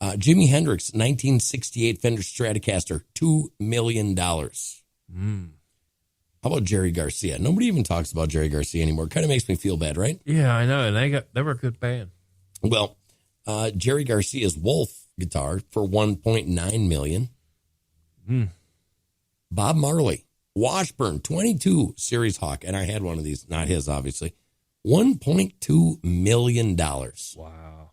Jimi Hendrix, 1968 Fender Stratocaster, $2 million. How about Jerry Garcia? Nobody even talks about Jerry Garcia anymore. Kind of makes me feel bad, right? Yeah, I know. And they were a good band. Well, Jerry Garcia's Wolf guitar for $1.9 million. Bob Marley, Washburn 22 Series Hawk, and I had one of these, not his, obviously. $1.2 million. Wow.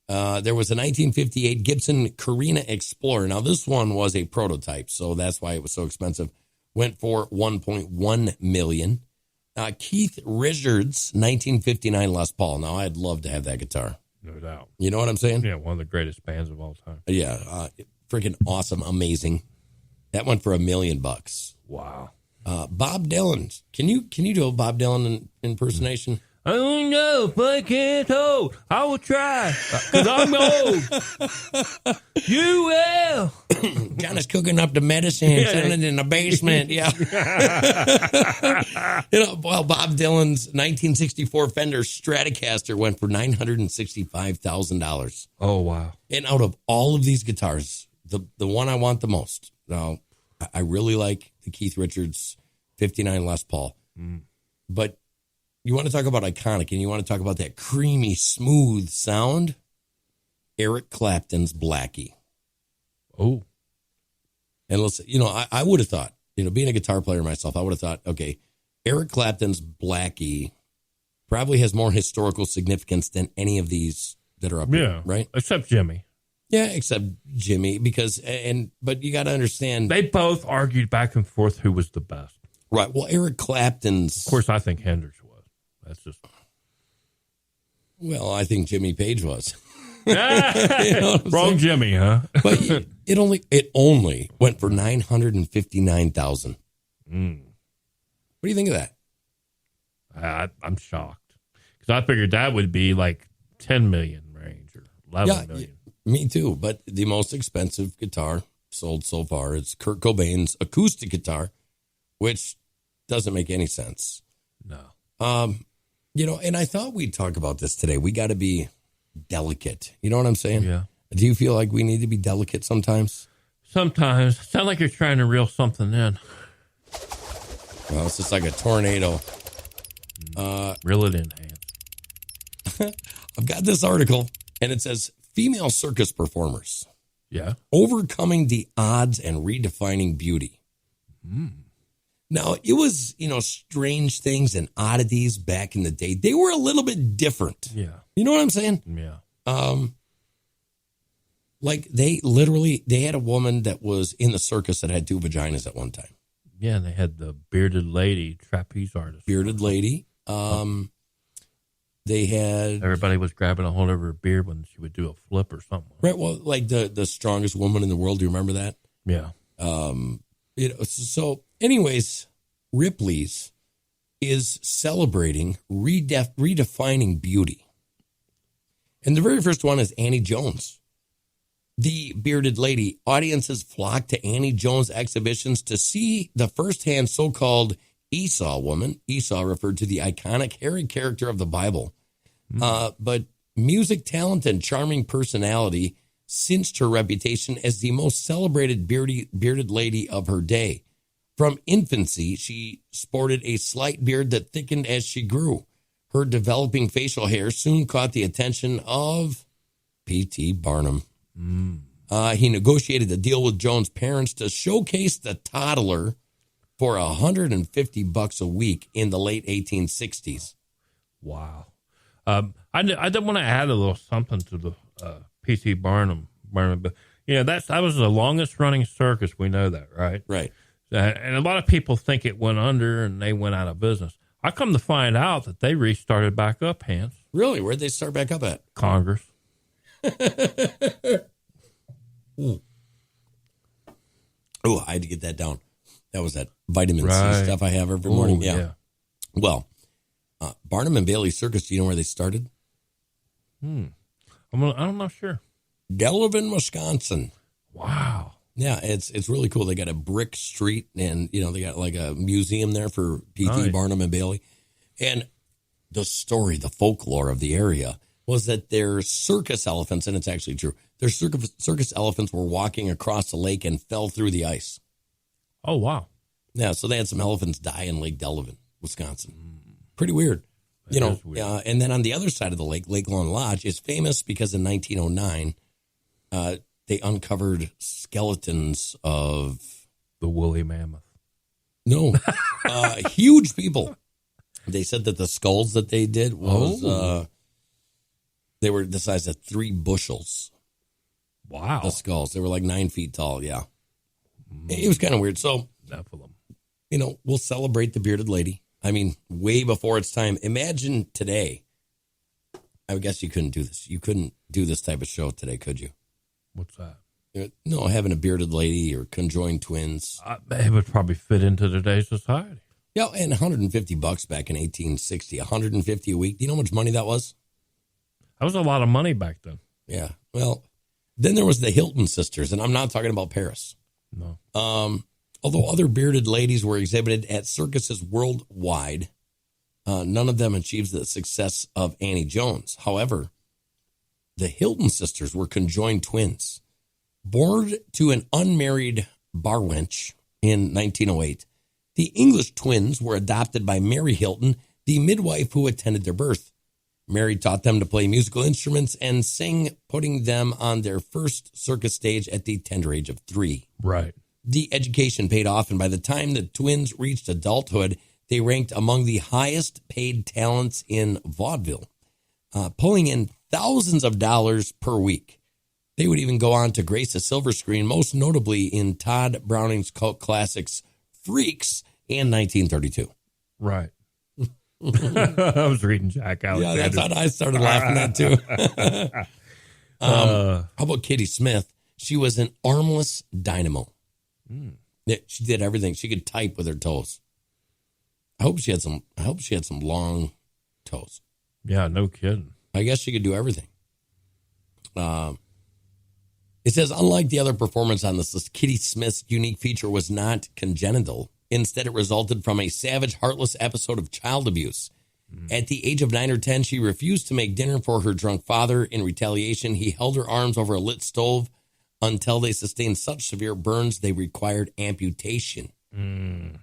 There was a 1958 Gibson Carina Explorer. Now, this one was a prototype, so that's why it was so expensive. Went for $1.1 million. Keith Richards' 1959 Les Paul. Now, I'd love to have that guitar. No doubt. You know what I'm saying? Yeah, one of the greatest bands of all time. Yeah, freaking awesome, amazing. That went for $1 million. Wow. Bob Dylan. Can you do a Bob Dylan impersonation? I don't know if I can hold. I will try because I'm old. You will. Johnny's cooking up the medicine, selling it in the basement. Yeah. Well, Bob Dylan's 1964 Fender Stratocaster went for $965,000. Oh, wow. And out of all of these guitars, the one I want the most, now, I really like the Keith Richards 59 Les Paul. But you want to talk about iconic and you want to talk about that creamy, smooth sound? Eric Clapton's Blackie. Oh. And listen, I would have thought, being a guitar player myself, I would have thought, okay, Eric Clapton's Blackie probably has more historical significance than any of these that are up here, right? Except Jimmy. Yeah, except Jimmy, but you got to understand. They both argued back and forth who was the best. Right. Well, Eric Clapton's. Of course, I think Hendrix was. That's just. Well, I think Jimmy Page was. Wrong Jimmy, huh? But it only went for $959,000. What do you think of that? I'm shocked because I figured that would be like 10 million range or 11 million. Me too. But the most expensive guitar sold so far is Kurt Cobain's acoustic guitar, which doesn't make any sense. No. And I thought we'd talk about this today. We got to be delicate. You know what I'm saying? Yeah. Do you feel like we need to be delicate sometimes? Sometimes. Sound like you're trying to reel something in. Well, it's just like a tornado. Reel it in, Hans. I've got this article, and it says, female circus performers. Yeah. Overcoming the odds and redefining beauty. Now, it was, strange things and oddities back in the day. They were a little bit different. Yeah. You know what I'm saying? Yeah. Like they had a woman that was in the circus that had 2 vaginas at one time. Yeah, they had the bearded lady trapeze artist. Bearded lady. They had... Everybody was grabbing a hold of her beard when she would do a flip or something. Right, well, like the strongest woman in the world. Do you remember that? Yeah. So anyways, Ripley's is celebrating redefining beauty. And the very first one is Annie Jones. The bearded lady. Audiences flock to Annie Jones exhibitions to see the firsthand so-called Esau woman. Esau referred to the iconic hairy character of the Bible. But music talent and charming personality cinched her reputation as the most celebrated bearded lady of her day. From infancy, she sported a slight beard that thickened as she grew. Her developing facial hair soon caught the attention of P.T. Barnum. He negotiated a deal with Jones' parents to showcase the toddler for $150 a week in the late 1860s. Wow. I did want to add a little something to the P.T. Barnum, but that was the longest running circus. We know that, right? Right. And a lot of people think it went under and they went out of business. I come to find out that they restarted back up, Hans. Really? Where'd they start back up at? Congress. Oh, I had to get that down. That was that vitamin C stuff I have every morning. Yeah. Well, Barnum and Bailey Circus, do you know where they started? I'm not sure. Delavan, Wisconsin. Wow. Yeah, it's really cool. They got a brick street, and they got like a museum there for P.T. Barnum and Bailey. And the story, the folklore of the area was that their circus elephants, and it's actually true, their circus elephants were walking across the lake and fell through the ice. Oh, wow. Yeah, so they had some elephants die in Lake Delavan, Wisconsin. Pretty weird. Weird. And then on the other side of the lake, Lake Lawn Lodge is famous because in 1909, they uncovered skeletons of... the woolly mammoth. No, huge people. They said that the skulls that they did was... they were the size of 3 bushels. Wow. The skulls. They were like 9 feet tall, yeah. It was kind of weird. So, we'll celebrate the bearded lady. I mean, way before its time. Imagine today. I guess you couldn't do this. You couldn't do this type of show today, could you? What's that? No, having a bearded lady or conjoined twins. It would probably fit into today's society. Yeah, and $150 back in 1860. $150 a week. Do you know how much money that was? That was a lot of money back then. Yeah. Well, then there was the Hilton sisters, and I'm not talking about Paris. No. Although other bearded ladies were exhibited at circuses worldwide, none of them achieved the success of Annie Jones. However, the Hilton sisters were conjoined twins. Born to an unmarried bar wench in 1908, the English twins were adopted by Mary Hilton, the midwife who attended their birth. Mary taught them to play musical instruments and sing, putting them on their first circus stage at the tender age of 3. Right. The education paid off, and by the time the twins reached adulthood, they ranked among the highest paid talents in vaudeville, pulling in thousands of dollars per week. They would even go on to grace a silver screen, most notably in Todd Browning's cult classics Freaks in 1932. Right. I was reading Jack Alexander. Yeah, that's how I started laughing at too. How about Kitty Smith? She was an armless dynamo. She did everything. She could type with her toes. I hope she had some long toes. Yeah, no kidding. I guess she could do everything. It says, unlike the other performance on this list, Kitty Smith's unique feature was not congenital. Instead, it resulted from a savage, heartless episode of child abuse. At the age of 9 or 10, she refused to make dinner for her drunk father. In retaliation, he held her arms over a lit stove until they sustained such severe burns they required amputation. The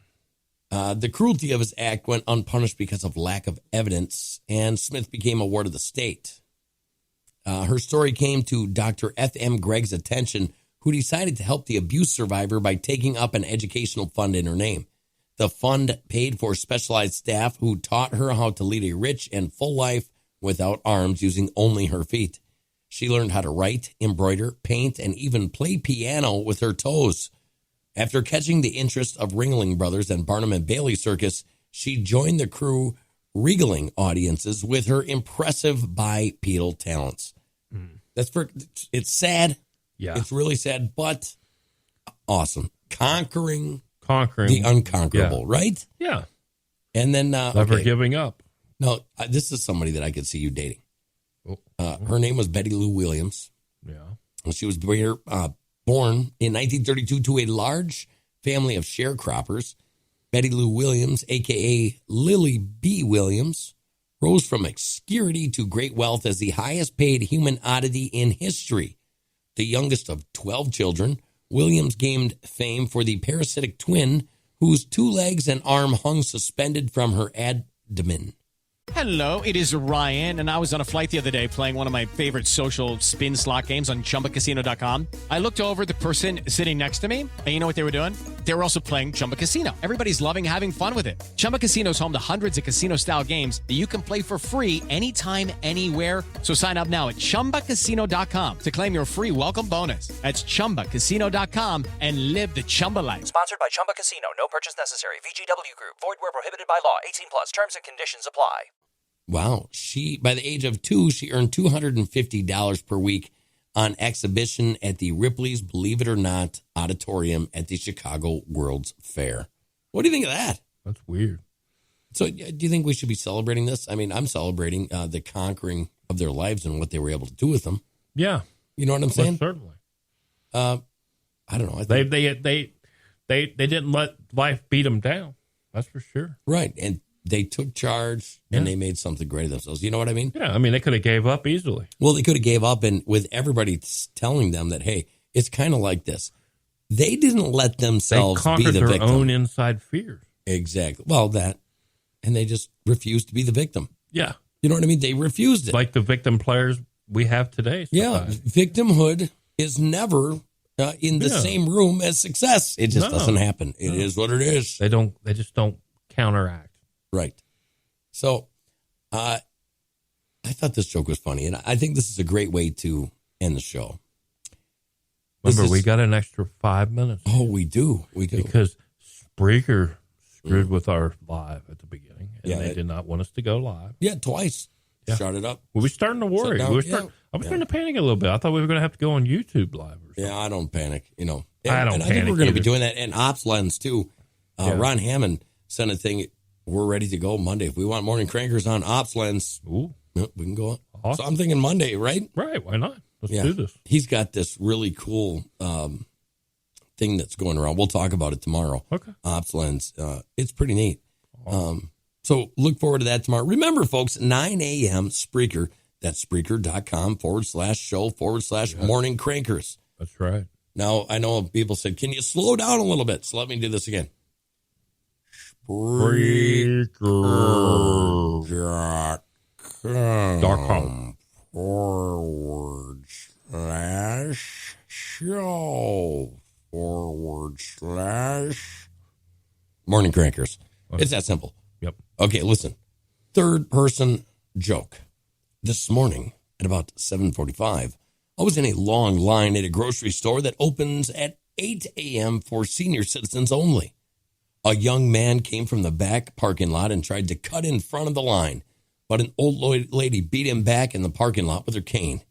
cruelty of his act went unpunished because of lack of evidence, and Smith became a ward of the state. Her story came to Dr. F.M. Gregg's attention, who decided to help the abuse survivor by taking up an educational fund in her name. The fund paid for specialized staff who taught her how to lead a rich and full life without arms, using only her feet. She learned how to write, embroider, paint, and even play piano with her toes. After catching the interest of Ringling Brothers and Barnum and Bailey Circus, she joined the crew, regaling audiences with her impressive bipedal talents. It's sad. Yeah. It's really sad, but awesome. Conquering the unconquerable, right? Yeah. And then never giving up. No, this is somebody that I could see you dating. Her name was Betty Lou Williams. Yeah. And she was born in 1932 to a large family of sharecroppers. Betty Lou Williams, a.k.a. Lily B. Williams, rose from obscurity to great wealth as the highest paid human oddity in history. The youngest of 12 children, Williams gained fame for the parasitic twin whose 2 legs and arm hung suspended from her abdomen. Hello, it is Ryan, and I was on a flight the other day playing one of my favorite social spin slot games on ChumbaCasino.com. I looked over at the person sitting next to me, and you know what they were doing? They were also playing Chumba Casino. Everybody's loving having fun with it. Chumba Casino is home to hundreds of casino-style games that you can play for free anytime, anywhere. So sign up now at ChumbaCasino.com to claim your free welcome bonus. That's ChumbaCasino.com and live the Chumba life. Sponsored by Chumba Casino. No purchase necessary. VGW Group. Void where prohibited by law. 18 plus. Terms and conditions apply. Wow. By the age of 2, she earned $250 per week on exhibition at the Ripley's Believe It or Not auditorium at the Chicago World's Fair. What do you think of that? That's weird. So do you think we should be celebrating this? I mean, I'm celebrating the conquering of their lives and what they were able to do with them. Yeah. You know what I'm saying? Well, certainly. I don't know. I think they didn't let life beat them down. That's for sure. Right. And they took charge and they made something great of themselves. You know what I mean? Yeah. I mean, they could have gave up easily. Well, they could have gave up, and with everybody telling them that, hey, it's kind of like this. They didn't let themselves be the victim. They conquered their own inside fears. Exactly. Well, and they just refused to be the victim. Yeah. You know what I mean? They refused it. Like the victim players we have today. Yeah. Victimhood is never in the same room as success. It just doesn't happen. It is what it is. They just don't counteract. Right. So I thought this joke was funny, and I think this is a great way to end the show. Remember, we got an extra 5 minutes. Oh, we do. We do. Because Spreaker screwed with our live at the beginning, and they did not want us to go live. Yeah, twice. Yeah. Started up. We were starting to worry. I was starting to panic a little bit. I thought we were going to have to go on YouTube live or something. Yeah, I don't panic, I don't panic. I think we're going to be doing that. And Ops Lens, too. Ron Hammond sent a thing. We're ready to go Monday. If we want morning crankers on Ops Lens, we can go on. Awesome. So I'm thinking Monday, right? Right. Why not? Let's do this. He's got this really cool thing that's going around. We'll talk about it tomorrow. Okay. Ops Lens. It's pretty neat. Awesome. So look forward to that tomorrow. Remember, folks, 9 a.m. Spreaker. That's Spreaker.com/show/morning crankers. That's right. Now, I know people said, can you slow down a little bit? So let me do this again. Spreaker.com/show/. /Morning Crankers. It's that simple. Yep. Okay, listen. Third person joke. This morning at about 7:45, I was in a long line at a grocery store that opens at 8 a.m. for senior citizens only. A young man came from the back parking lot and tried to cut in front of the line, but an old lady beat him back in the parking lot with her cane.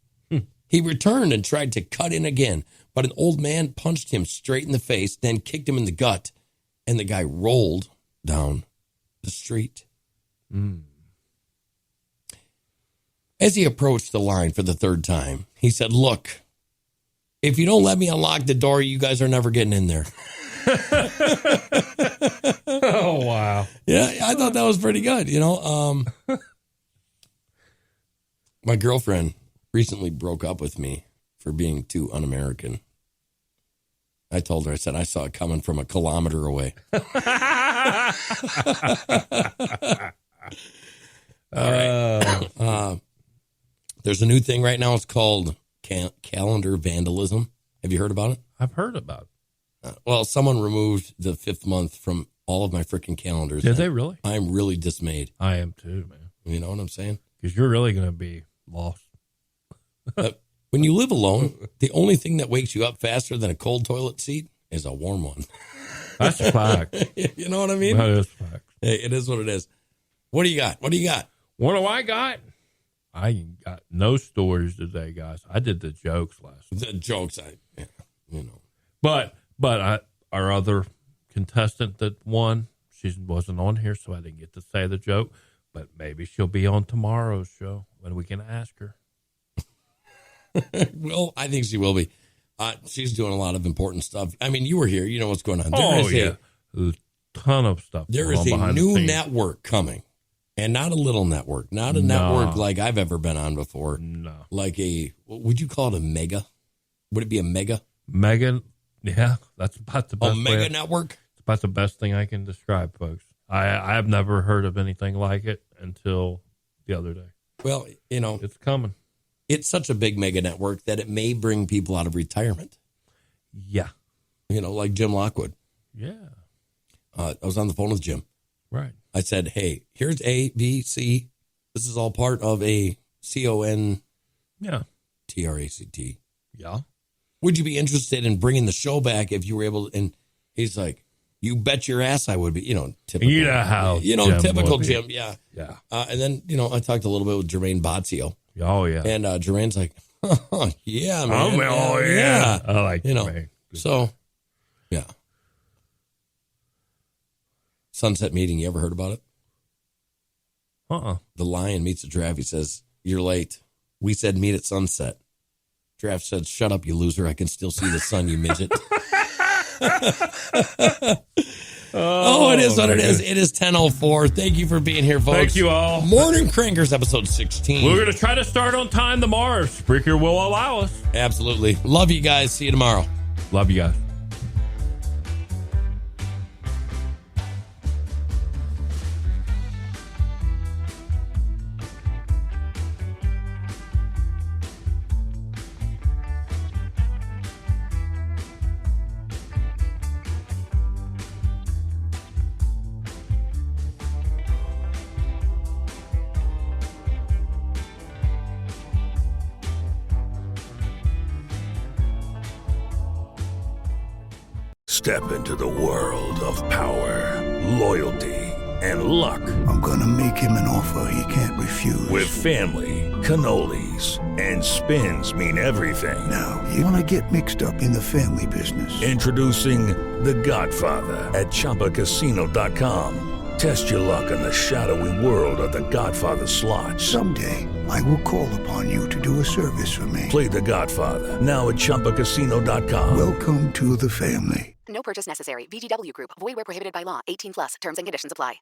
He returned and tried to cut in again, but an old man punched him straight in the face, then kicked him in the gut, and the guy rolled down the street. As he approached the line for the third time, he said, "Look, if you don't let me unlock the door, you guys are never getting in there." Oh, wow. Yeah, I thought that was pretty good. My girlfriend recently broke up with me for being too un-American. I told her, I said, I saw it coming from a kilometer away. All right. There's a new thing right now. It's called calendar vandalism. Have you heard about it? I've heard about it. Well, someone removed the 5th month from all of my freaking calendars. Did they really? I'm really dismayed. I am too, man. You know what I'm saying? Because you're really going to be lost. When you live alone, the only thing that wakes you up faster than a cold toilet seat is a warm one. That's a fact. You know what I mean? That is fact. Hey, it is what it is. What do you got? What do you got? I got no stories today, guys. I did the jokes last week. The jokes, But our other contestant that won, she wasn't on here, so I didn't get to say the joke. But maybe she'll be on tomorrow's show when we can ask her. Well, I think she will be. She's doing a lot of important stuff. I mean, you were here. You know what's going on. A ton of stuff. There is a new network coming. And not a little network. Not a network like I've ever been on before. No. Like would you call it a mega? Would it be a mega? Mega, yeah. That's about the best. A mega network? It's about the best thing I can describe, folks. I have never heard of anything like it until the other day. Well, it's coming. It's such a big mega network that it may bring people out of retirement. Yeah. Like Jim Lockwood. Yeah. I was on the phone with Jim. Right. I said, hey, here's A, B, C. This is all part of a CON. Yeah. TRACT. Yeah. Would you be interested in bringing the show back if you were able to? And he's like, you bet your ass I would be. Typical. You know how. Typical Jim. Yeah. Yeah. And then, I talked a little bit with Jermaine Bozzio. Oh, yeah. And Jermaine's like, oh, yeah, man. Oh, yeah. I like Jermaine. So, yeah. Sunset meeting. You ever heard about it? The lion meets a giraffe. He says, "You're late. We said meet at sunset." Giraffe said, "Shut up, you loser. I can still see the sun, you midget." It is what it is. It is 10:04. Thank you for being here, folks. Thank you all. Morning Crankers, episode 16. We're going to try to start on time tomorrow. Spreaker will allow us. Absolutely. Love you guys. See you tomorrow. Love you guys. Step into the world of power, loyalty, and luck. I'm gonna make him an offer he can't refuse. With family, cannolis, and spins mean everything. Now, you wanna get mixed up in the family business. Introducing The Godfather at ChumbaCasino.com. Test your luck in the shadowy world of The Godfather slot. Someday, I will call upon you to do a service for me. Play The Godfather, now at ChumbaCasino.com. Welcome to the family. No purchase necessary. VGW Group. Void where prohibited by law. 18+. Terms and conditions apply.